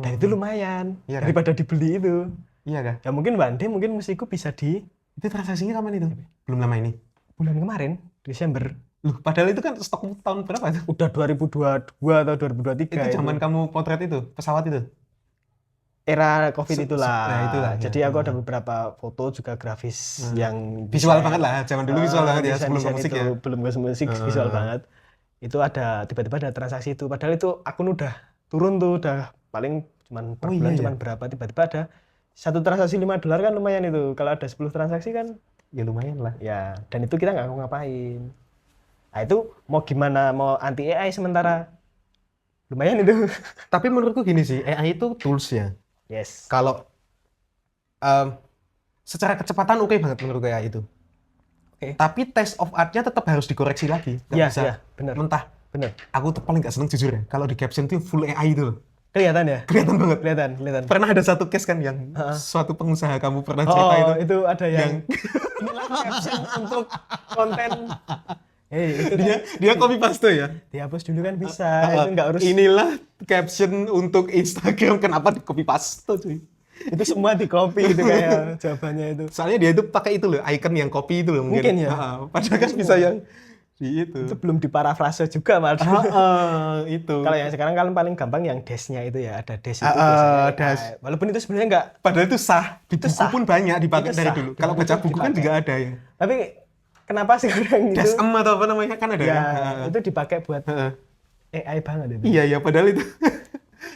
Dan itu lumayan daripada dibeli itu. Iya kan? Ya mungkin one day mungkin musikku bisa di... Itu transaksinya kapan itu? Belum lama ini? Bulan kemarin, Desember. Loh, padahal itu kan stok tahun berapa itu? Udah 2022 atau 2023. Itu zaman kamu potret itu, pesawat itu? Era COVID itulah. Nah, itulah. Jadi aku ada beberapa foto juga grafis yang visual banget lah. Zaman dulu visual banget ya, sebelum ke musik ya. Belum ke musik, visual banget. Itu ada tiba-tiba ada transaksi itu. Padahal itu akun udah turun tuh, udah paling cuman per bulan cuman berapa. Tiba-tiba ada satu transaksi $5 kan lumayan itu. Kalau ada 10 transaksi kan ya lumayan lah. Ya, dan itu kita nggak ngapain. Nah itu mau gimana, mau anti AI sementara lumayan itu. Tapi menurutku gini sih, AI itu tools ya. Yes. Kalau secara kecepatan oke banget menurut AI itu. Tapi taste of art-nya tetap harus dikoreksi lagi. Iya, benar. Mentah. Benar. Aku tuh paling nggak seneng jujur ya. Kalau di caption tuh full AI itu loh. Kelihatan ya? Kelihatan banget. Kelihatan. Pernah ada satu case kan yang suatu pengusaha kamu pernah cerita itu ada yang inilah caption untuk konten. Itu dia copy paste ya. Dihapus dulu kan bisa. Itu nggak harus. Inilah caption untuk Instagram, kenapa di copy paste cuy? Itu semua di copy itu kayak jawabannya itu. Soalnya dia itu pakai itu loh, icon yang copy itu loh mungkin ya. Padahal kan bisa yang Itu belum diparafrase juga malah. Itu. Kalau yang sekarang kan paling gampang yang dash-nya itu ya, ada dash itu biasanya dash. walaupun itu sebenarnya enggak, Padahal itu sah, di Itu buku sah. pun banyak dipakai Itu dari sah, dulu. di Kalau buku baca buku kan dipakai. juga ada ya. Tapi kenapa sekarang itu Dash atau apa namanya kan ada ya kan? itu dipakai buat Heeh. AI banget itu. Iya padahal itu.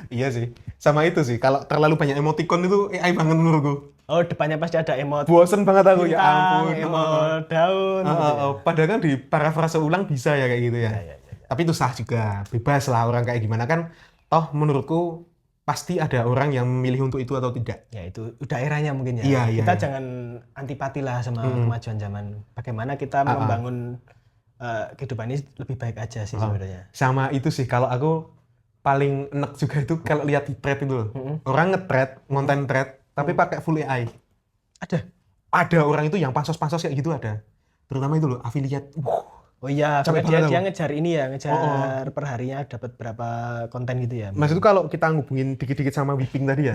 Iya sih. Sama itu sih. Kalau terlalu banyak emoticon itu AI banget menurutku. Oh, depannya pasti ada emot Bosen banget aku ya bintang, ampun. emot daun gitu ya. Padahal kan di parafrase ulang bisa ya kayak gitu ya. Ya. Tapi itu sah juga. Bebas lah orang kayak gimana kan. Toh menurutku pasti ada orang yang memilih untuk itu atau tidak. Ya itu udah eranya mungkin ya. Iya, Kita iya. jangan antipati lah sama kemajuan zaman. Bagaimana kita membangun kehidupan ini lebih baik aja sih sebenarnya. Sama itu sih kalau aku paling enek juga itu kalau lihat di thread itu loh. Orang nge-thread, konten thread tapi pakai full AI. Ada. Ada orang itu yang pansos-pansos kayak gitu ada. Terutama itu loh, affiliate. Oh iya, Capek karena banget dia aku. ngejar ini ya, ngejar per harinya dapat berapa konten gitu ya. Maksudnya kalau kita ngubungin dikit-dikit sama Whipping tadi ya,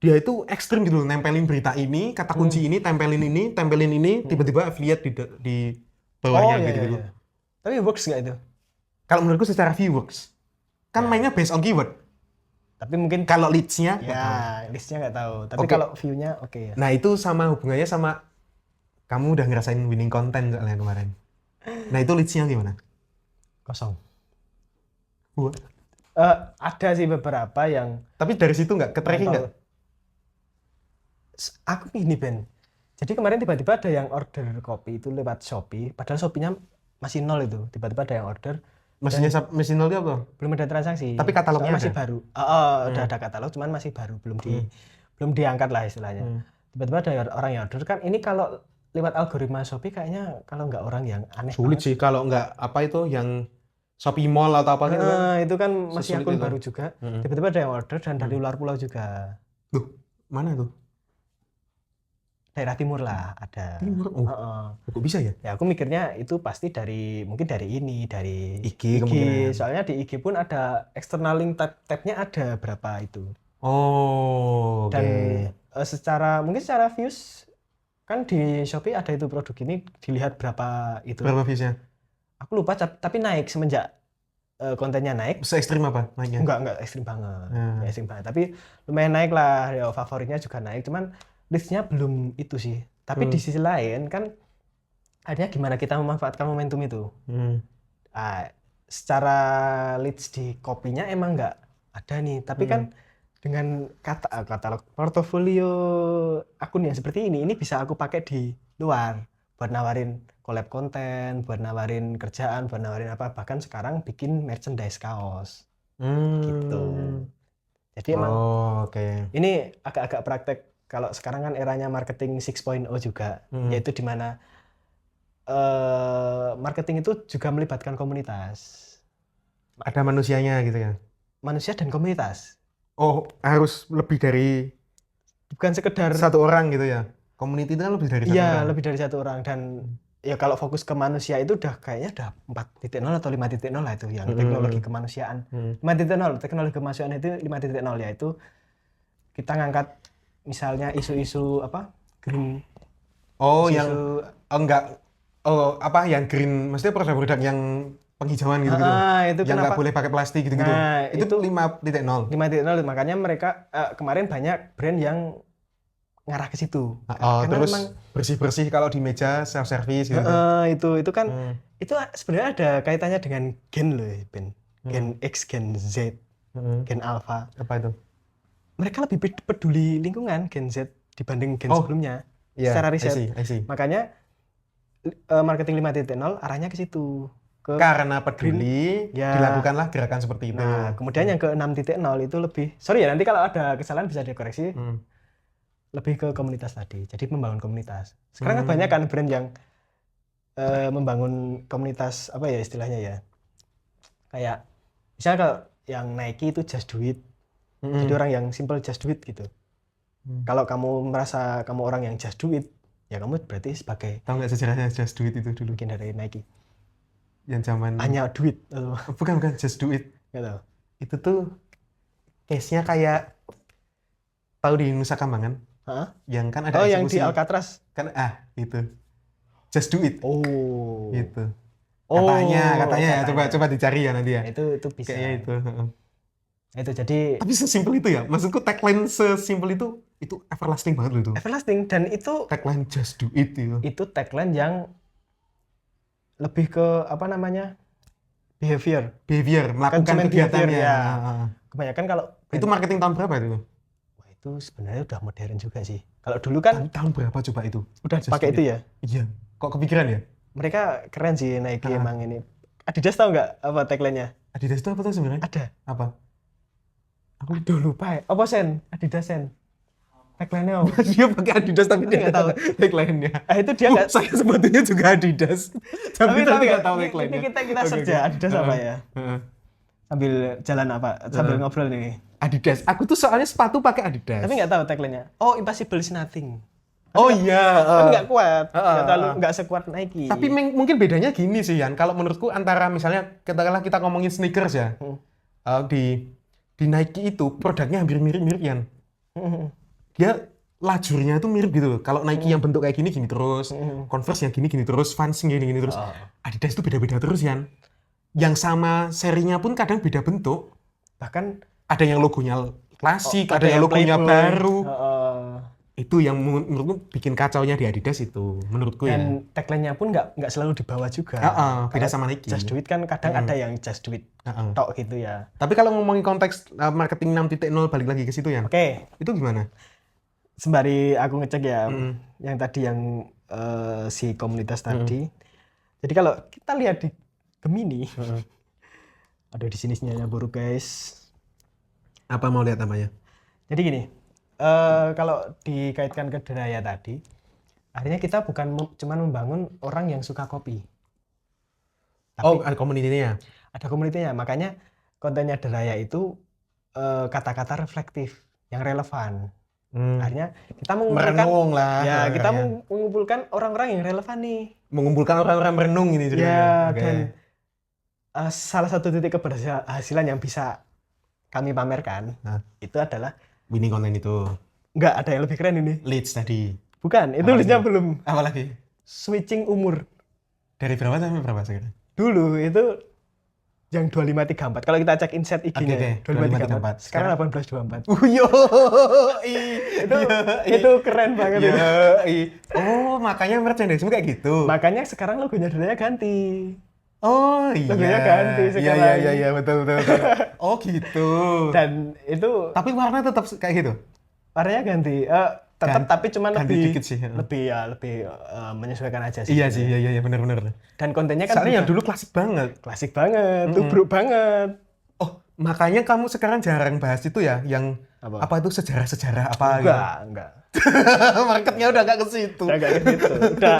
dia itu ekstrim gitu loh, nempelin berita ini, kata kunci ini, tempelin ini, tiba-tiba affiliate di bawahnya gitu-gitu. Iya. Tapi works nggak itu? Kalau menurutku secara view works. Kan mainnya based on keyword. Tapi mungkin Kalau leads-nya, nggak tahu. ya listnya nggak tahu. Tapi Oke. kalau view-nya oke ya. Nah itu sama hubungannya sama kamu udah ngerasain winning content soalnya kemarin. Nah itu leads-nya gimana? Kosong. Wah. Ada sih beberapa yang Tapi dari situ nggak ke-tracking nggak? aku ini Ben. Jadi kemarin tiba-tiba ada yang order kopi itu lewat Shopee, padahal Shopee-nya masih nol itu. Tiba-tiba ada yang order, Mesinnya mesin nol itu apa? belum ada transaksi. Tapi katalognya Soalnya masih ada? baru. Udah ada katalog, cuman masih baru, belum diangkat lah istilahnya. Tiba-tiba ada orang yang order kan. Ini kalau lewat algoritma Shopee kayaknya kalau nggak orang yang aneh Sulit sih kalau nggak apa itu yang Shopee Mall atau apa gitu kan. itu kan masih Sesulit akun itu. baru juga. Tiba-tiba ada yang order dan dari luar pulau juga. Duh, mana tuh? Daerah timur lah ada. Timur. Oh, kok bisa ya? Ya aku mikirnya itu pasti mungkin dari IG kemungkinan. Soalnya di IG pun ada external link tabnya ada berapa itu. Oh, oke. Dan mungkin secara views kan di Shopee ada itu produk ini dilihat berapa itu. Berapa viewsnya? Aku lupa tapi naik semenjak kontennya naik. Se-ekstrim apa naiknya? Enggak ekstrim banget. Enggak ekstrim banget. Tapi lumayan naik lah, ya, favoritnya juga naik. Cuman listnya belum itu sih. Tapi di sisi lain kan akhirnya gimana kita memanfaatkan momentum itu. Secara leads di kopinya emang nggak ada nih. Tapi kan dengan katalog portofolio akun yang seperti ini bisa aku pakai di luar buat nawarin collab konten, buat nawarin kerjaan, buat nawarin apa, bahkan sekarang bikin merchandise kaos gitu. Jadi emang ini agak-agak praktek. Kalau sekarang kan eranya marketing 6.0 juga, yaitu di mana marketing itu juga melibatkan komunitas. Ada manusianya gitu ya? Manusia dan komunitas. Oh, harus lebih dari bukan sekedar satu orang gitu ya? Community itu kan lebih dari satu orang. Iya, lebih dari satu orang. Dan ya kalau fokus ke manusia itu kayaknya udah 4.0 atau 5.0 lah itu yang teknologi kemanusiaan. 5.0, teknologi kemanusiaan itu 5.0 yaitu kita ngangkat misalnya isu-isu apa? Green. Oh, yang green, maksudnya produk-produk yang penghijauan gitu. Itu yang nggak boleh pakai plastik gitu-gitu. Nah, itu 5.0. 5.0 makanya mereka kemarin banyak brand yang ngarah ke situ. Terus bersih-bersih kalau di meja self service gitu. Itu kan itu sebenarnya ada kaitannya dengan gen loh, Ben. Gen X, Gen Z, Gen Alpha. Apa itu? Mereka lebih peduli lingkungan Gen Z dibanding gen sebelumnya. Secara riset. I see. Makanya marketing 5.0 arahnya ke situ. Karena peduli, dilakukanlah gerakan seperti itu. Nah, kemudian yang ke 6.0 itu lebih, sorry ya nanti kalau ada kesalahan bisa dikoreksi. Lebih ke komunitas tadi. Jadi membangun komunitas. Sekarang kan banyak kan brand yang membangun komunitas apa ya istilahnya ya. Kayak misalnya kalau yang Nike itu just do it. Jadi orang yang simple just do it gitu. Kalau kamu merasa kamu orang yang just do it, ya kamu berarti sebagai tahu nggak sejarahnya just do it itu dulu? Bikin dari Nike. Yang zaman hanya do it. Bukan just do it. Nggak tahu. Itu tuh case-nya kayak tahu di Nusa Kambangan? Yang kan ada yang di Alcatraz kan itu just do it. Gitu. Katanya ya, coba dicari ya nanti ya. Itu bisa. Kayaknya itu. Itu jadi. Tapi sesimpel itu ya. Maksudku tagline sesimpel itu everlasting banget loh itu. Everlasting, dan itu tagline just do it itu. Itu tagline yang lebih ke apa namanya? Behavior, melakukan kegiatannya. Ya. Kebanyakan kalau itu marketing tahun berapa itu? Wah, itu sebenarnya udah modern juga sih. Kalau dulu kan tahun berapa coba itu? Udah pakai itu ya? Iya. Kok kepikiran ya? Mereka keren sih Nike emang ini. Adidas tahu nggak apa tagline-nya? Adidas itu apa tuh sebenarnya? Ada. Apa? Aku udah lupa ya. Apa Adidas tagline-nya apa? Dia pakai Adidas tapi dia nggak tahu tagline-nya. Itu dia nggak. Saya sebetulnya juga Adidas. tapi nggak tahu tagline-nya. Ini kita search ya Adidas apa ya? Sambil jalan apa? Sambil ngobrol nih. Adidas. Aku tuh soalnya sepatu pakai Adidas. Tapi nggak tahu tagline-nya. Oh, impossible is nothing. Iya. Tapi nggak kuat. Nggak sekuat Nike. Tapi mungkin bedanya gini sih Yan. Kalau menurutku antara misalnya katakanlah kita ngomongin sneakers ya. Di Nike itu produknya hampir mirip-mirip Yan. Dia lajurnya itu mirip gitu loh. Kalau Nike yang bentuk kayak gini terus, Converse yang gini terus, Vans gini terus. Adidas itu beda-beda terus Yan. Yang sama serinya pun kadang beda bentuk. Bahkan ada yang logonya klasik, ada yang logonya baru. Itu yang menurutku bikin kacaunya di Adidas itu, menurutku ya. Dan tagline-nya pun nggak selalu di bawah juga. Beda sama Nike. Just do it kan kadang ada yang just do it tok gitu ya. Tapi kalau ngomongin konteks marketing 6.0 balik lagi ke situ ya. Oke. Itu gimana? Sembari aku ngecek ya, yang tadi yang si komunitas tadi. Jadi kalau kita lihat di Gemini, ada di sini sinyalnya buruk guys. Apa mau lihat namanya? Jadi gini. Kalau dikaitkan ke Deraya tadi, artinya kita bukan cuma membangun orang yang suka kopi. Tapi ada komunitinya? Ada komunitinya, makanya kontennya Deraya itu kata-kata reflektif, yang relevan. Artinya kita mengumpulkan, kita mengumpulkan orang-orang yang relevan nih. Mengumpulkan orang-orang merenung ini ceritanya. Ya, dan salah satu titik keberhasilan yang bisa kami pamerkan, itu adalah winning konten itu. Enggak, ada yang lebih keren ini. Leads tadi. Bukan, itu leads-nya belum. Apa lagi? Switching umur. Dari berapa sampai berapa sekarang? Dulu itu yang 2534. Kalau kita cek insight IG-nya, 2534. Sekarang 1824. Itu keren banget itu. Oh, makanya merchandise kayak gitu. Makanya sekarang logonya Deraya ganti. Oh iya. Logonya ganti sekarang. Iya, betul. Oh gitu. Dan itu. Tapi warna tetap kayak gitu. Warnanya ganti. Tetap tapi cuma lebih dikit sih. Lebih menyesuaikan aja sih. Iya sih, iya benar. Dan kontennya kan. Soalnya yang dulu klasik banget. Tubruk banget. Oh, makanya kamu sekarang jarang bahas itu ya, yang apa itu sejarah apa gitu? Enggak. Marketnya udah nggak ke situ. Udah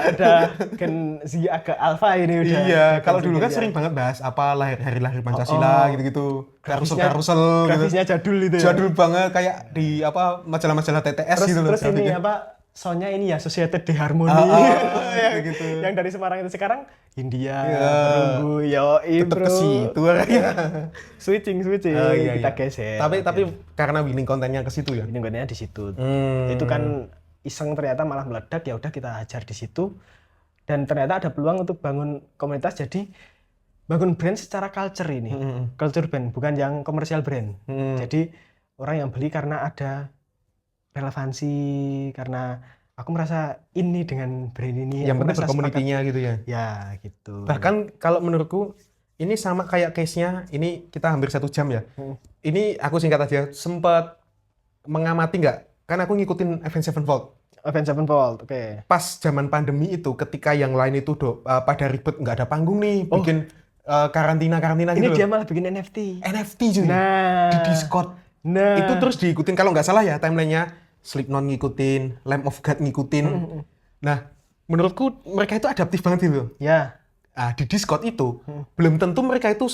kan si agak alpha ini udah. Iya, kalau dulu kan sering banget bahas apa hari lahir Pancasila gitu. Karusel grafisnya gitu. Jadul itu ya. Jadul banget kayak di majalah-majalah TTS gitu loh. Terus ini soundnya ini ya Société de Harmonie. Gitu. Yang dari Semarang itu sekarang India, Perunggu, tetep ke situ. Switching. Kita geser. Tapi karena winning kontennya ke situ ya. Winning kontennya di situ. Itu kan iseng ternyata malah meledak, ya udah kita hajar di situ. Dan ternyata ada peluang untuk bangun komunitas, jadi bangun brand secara culture ini. Culture brand, bukan yang komersial brand. Jadi orang yang beli karena ada relevansi, karena aku merasa ini dengan brand ini. Yang penting berkomunitinya gitu ya. Ya gitu. Bahkan kalau menurutku ini sama kayak case-nya, ini kita hampir 1 jam ya. Ini aku singkat aja, sempat mengamati nggak? Kan aku ngikutin Avenged Sevenfold. Oke. Pas zaman pandemi itu, ketika yang lain itu pada ribet nggak ada panggung nih, bikin karantina gitu. Ini dia malah bikin NFT cuy. Di Discord. Itu terus diikutin, kalau nggak salah ya timeline-nya, Slipknot ngikutin, Lamb of God ngikutin. Nah, menurutku mereka itu adaptif banget gitu. Ya. Di Discord itu, belum tentu mereka itu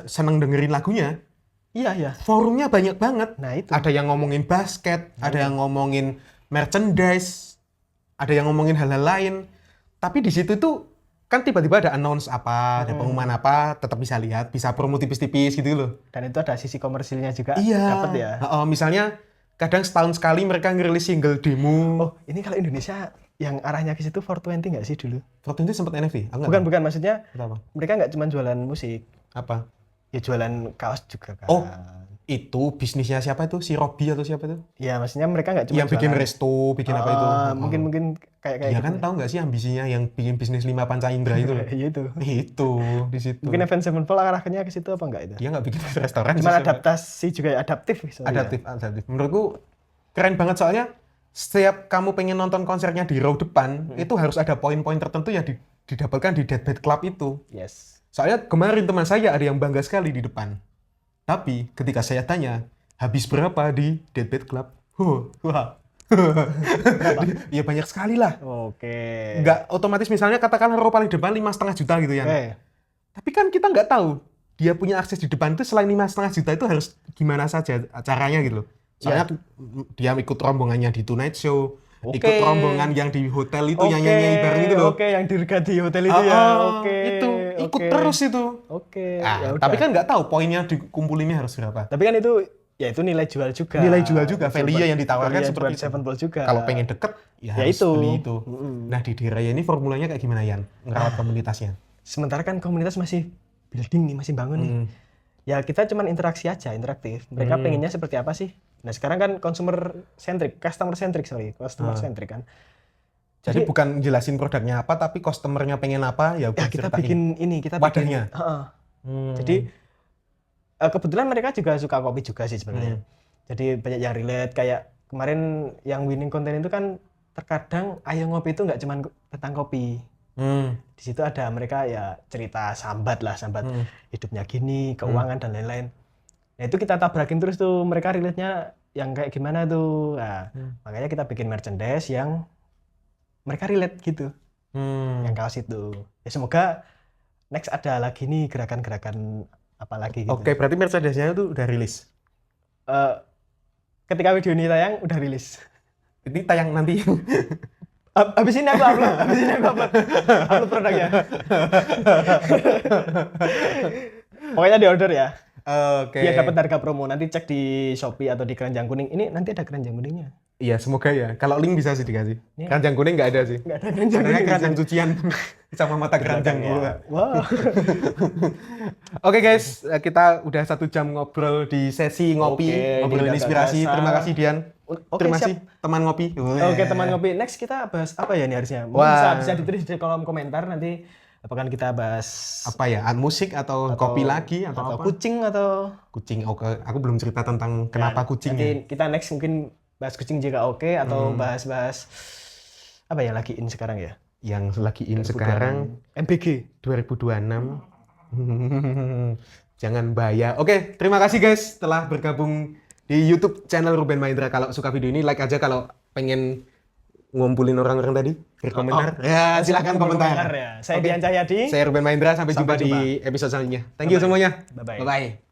seneng dengerin lagunya. Iya. Forumnya banyak banget. Nah itu. Ada yang ngomongin basket, ada yang ngomongin merchandise, ada yang ngomongin hal-hal lain. Tapi di situ tuh kan tiba-tiba ada announce apa, ada pengumuman apa, tetap bisa lihat, bisa promo tipis-tipis gitu loh. Dan itu ada sisi komersilnya juga. Iya. Dapat ya. Misalnya kadang setahun sekali mereka ngerilis single demo. Oh, ini kalau Indonesia yang arahnya ke situ 420 nggak sih dulu? Waktu itu sempat NFT? Aku nggak Bukan tahu. bukan maksudnya Apa? mereka nggak cuma jualan musik, Apa? ya jualan kaos juga kan. Oh, itu bisnisnya siapa itu? Si Robby atau siapa itu? Ya maksudnya mereka nggak cuma Yang bikin jualan. resto, bikin apa itu? Mungkin kayak Ya gitu. kan tahu nggak sih ambisinya yang bikin bisnis 5 panca indera itu? Iya itu. Itu di situ. Mungkin Avenged Sevenfold arahnya ke situ apa enggak itu? Dia nggak bikin restoran. Cuma sih, adaptasi juga adaptif. Sorry, adaptif. Menurutku keren banget soalnya setiap kamu pengen nonton konsernya di row depan, itu harus ada poin-poin tertentu yang didapatkan di Deathbed Club itu. Ya. Yes. Soalnya kemarin teman saya ada yang bangga sekali di depan. Tapi ketika saya tanya, habis berapa di Deathbed Club? Wah. Ya banyak sekali lah. Oke. Nggak otomatis misalnya katakanlah row paling depan 5,5 juta gitu ya. Oke. Tapi kan kita nggak tahu dia punya akses di depan itu selain 5,5 juta itu harus gimana saja caranya gitu loh. Soalnya dia ikut rombongannya di Tonight Show, ikut rombongan yang di hotel itu yang nyanyi bareng itu loh. Oke, yang dirga di hotel itu ya. Oke. Itu ikut terus itu. Oke. Ah, Ya udah. tapi kan nggak tahu poinnya dikumpulinnya harus berapa. Tapi kan itu ya itu nilai jual juga. Nilai jual juga, value yang ditawarkan Value seperti buat itu. Sevenfold juga. Kalau pengen deket ya Ya harus itu. beli itu. Nah di Diraya ini formulanya kayak gimana Yan? Ngerawat komunitasnya. Sementara kan komunitas masih building nih, masih bangun nih. Ya kita cuman interaksi aja, interaktif. Mereka pengennya seperti apa sih? Nah sekarang kan customer centric kan. Jadi bukan jelasin produknya apa, tapi customernya pengen apa ya Ya kita bikin ini, kita wadahnya. bikin. Jadi kebetulan mereka juga suka kopi juga sih sebenarnya. Jadi banyak yang relate. Kayak kemarin yang winning konten itu kan terkadang ayo ngopi itu nggak cuma tentang kopi. Di situ ada mereka ya cerita sambat hidupnya gini, keuangan dan lain-lain. Nah itu kita tabrakin terus tuh mereka relate-nya yang kayak gimana tuh. Nah, makanya kita bikin merchandise yang mereka relate gitu. Yang kaos itu. Ya semoga next ada lagi nih gerakan-gerakan apa lagi gitu. Oke, berarti merchandise-nya itu udah rilis. Ketika video ini tayang udah rilis. Ini tayang nanti. Habis ini aku upload produknya. Pokoknya di order ya. Oke. Biar dapat harga promo. Nanti cek di Shopee atau di Keranjang Kuning. Ini nanti ada Keranjang Kuningnya. Iya, semoga ya. Kalau link bisa sih dikasih. Keranjang kuning nggak ada sih. Nggak ada Keranjang Adanya Kuning. keranjang cucian sama mata keranjang. Ya. Wow. Oke guys, kita udah 1 jam ngobrol di sesi ngopi, Oke, ngobrolin ini inspirasi. biasa. Terima kasih Dian. Oke, Terima siap. kasih teman ngopi. Oke teman ngopi. Next kita bahas apa ya nih harusnya? Mungkin bisa ditulis di kolom komentar nanti. Apakah kita bahas Apa ya? Musik atau kopi lagi atau apa? kucing atau Kucing. Oke, aku belum cerita tentang kenapa kucing. nanti kita next mungkin bahas kucing jika oke atau bahas apa ya lagi in sekarang ya? Yang lagi in sekarang MBG 2026. Jangan bahaya. Oke, terima kasih guys telah bergabung di YouTube channel Ruben Mahendra. Kalau suka video ini like aja, kalau pengen ngumpulin orang-orang tadi berkomentar. Ya, silahkan komentar. ya. Saya Dian Cahyadi. Saya Ruben Mahendra, sampai jumpa Sampai di episode selanjutnya. Thank you semuanya. Bye-bye. Bye-bye.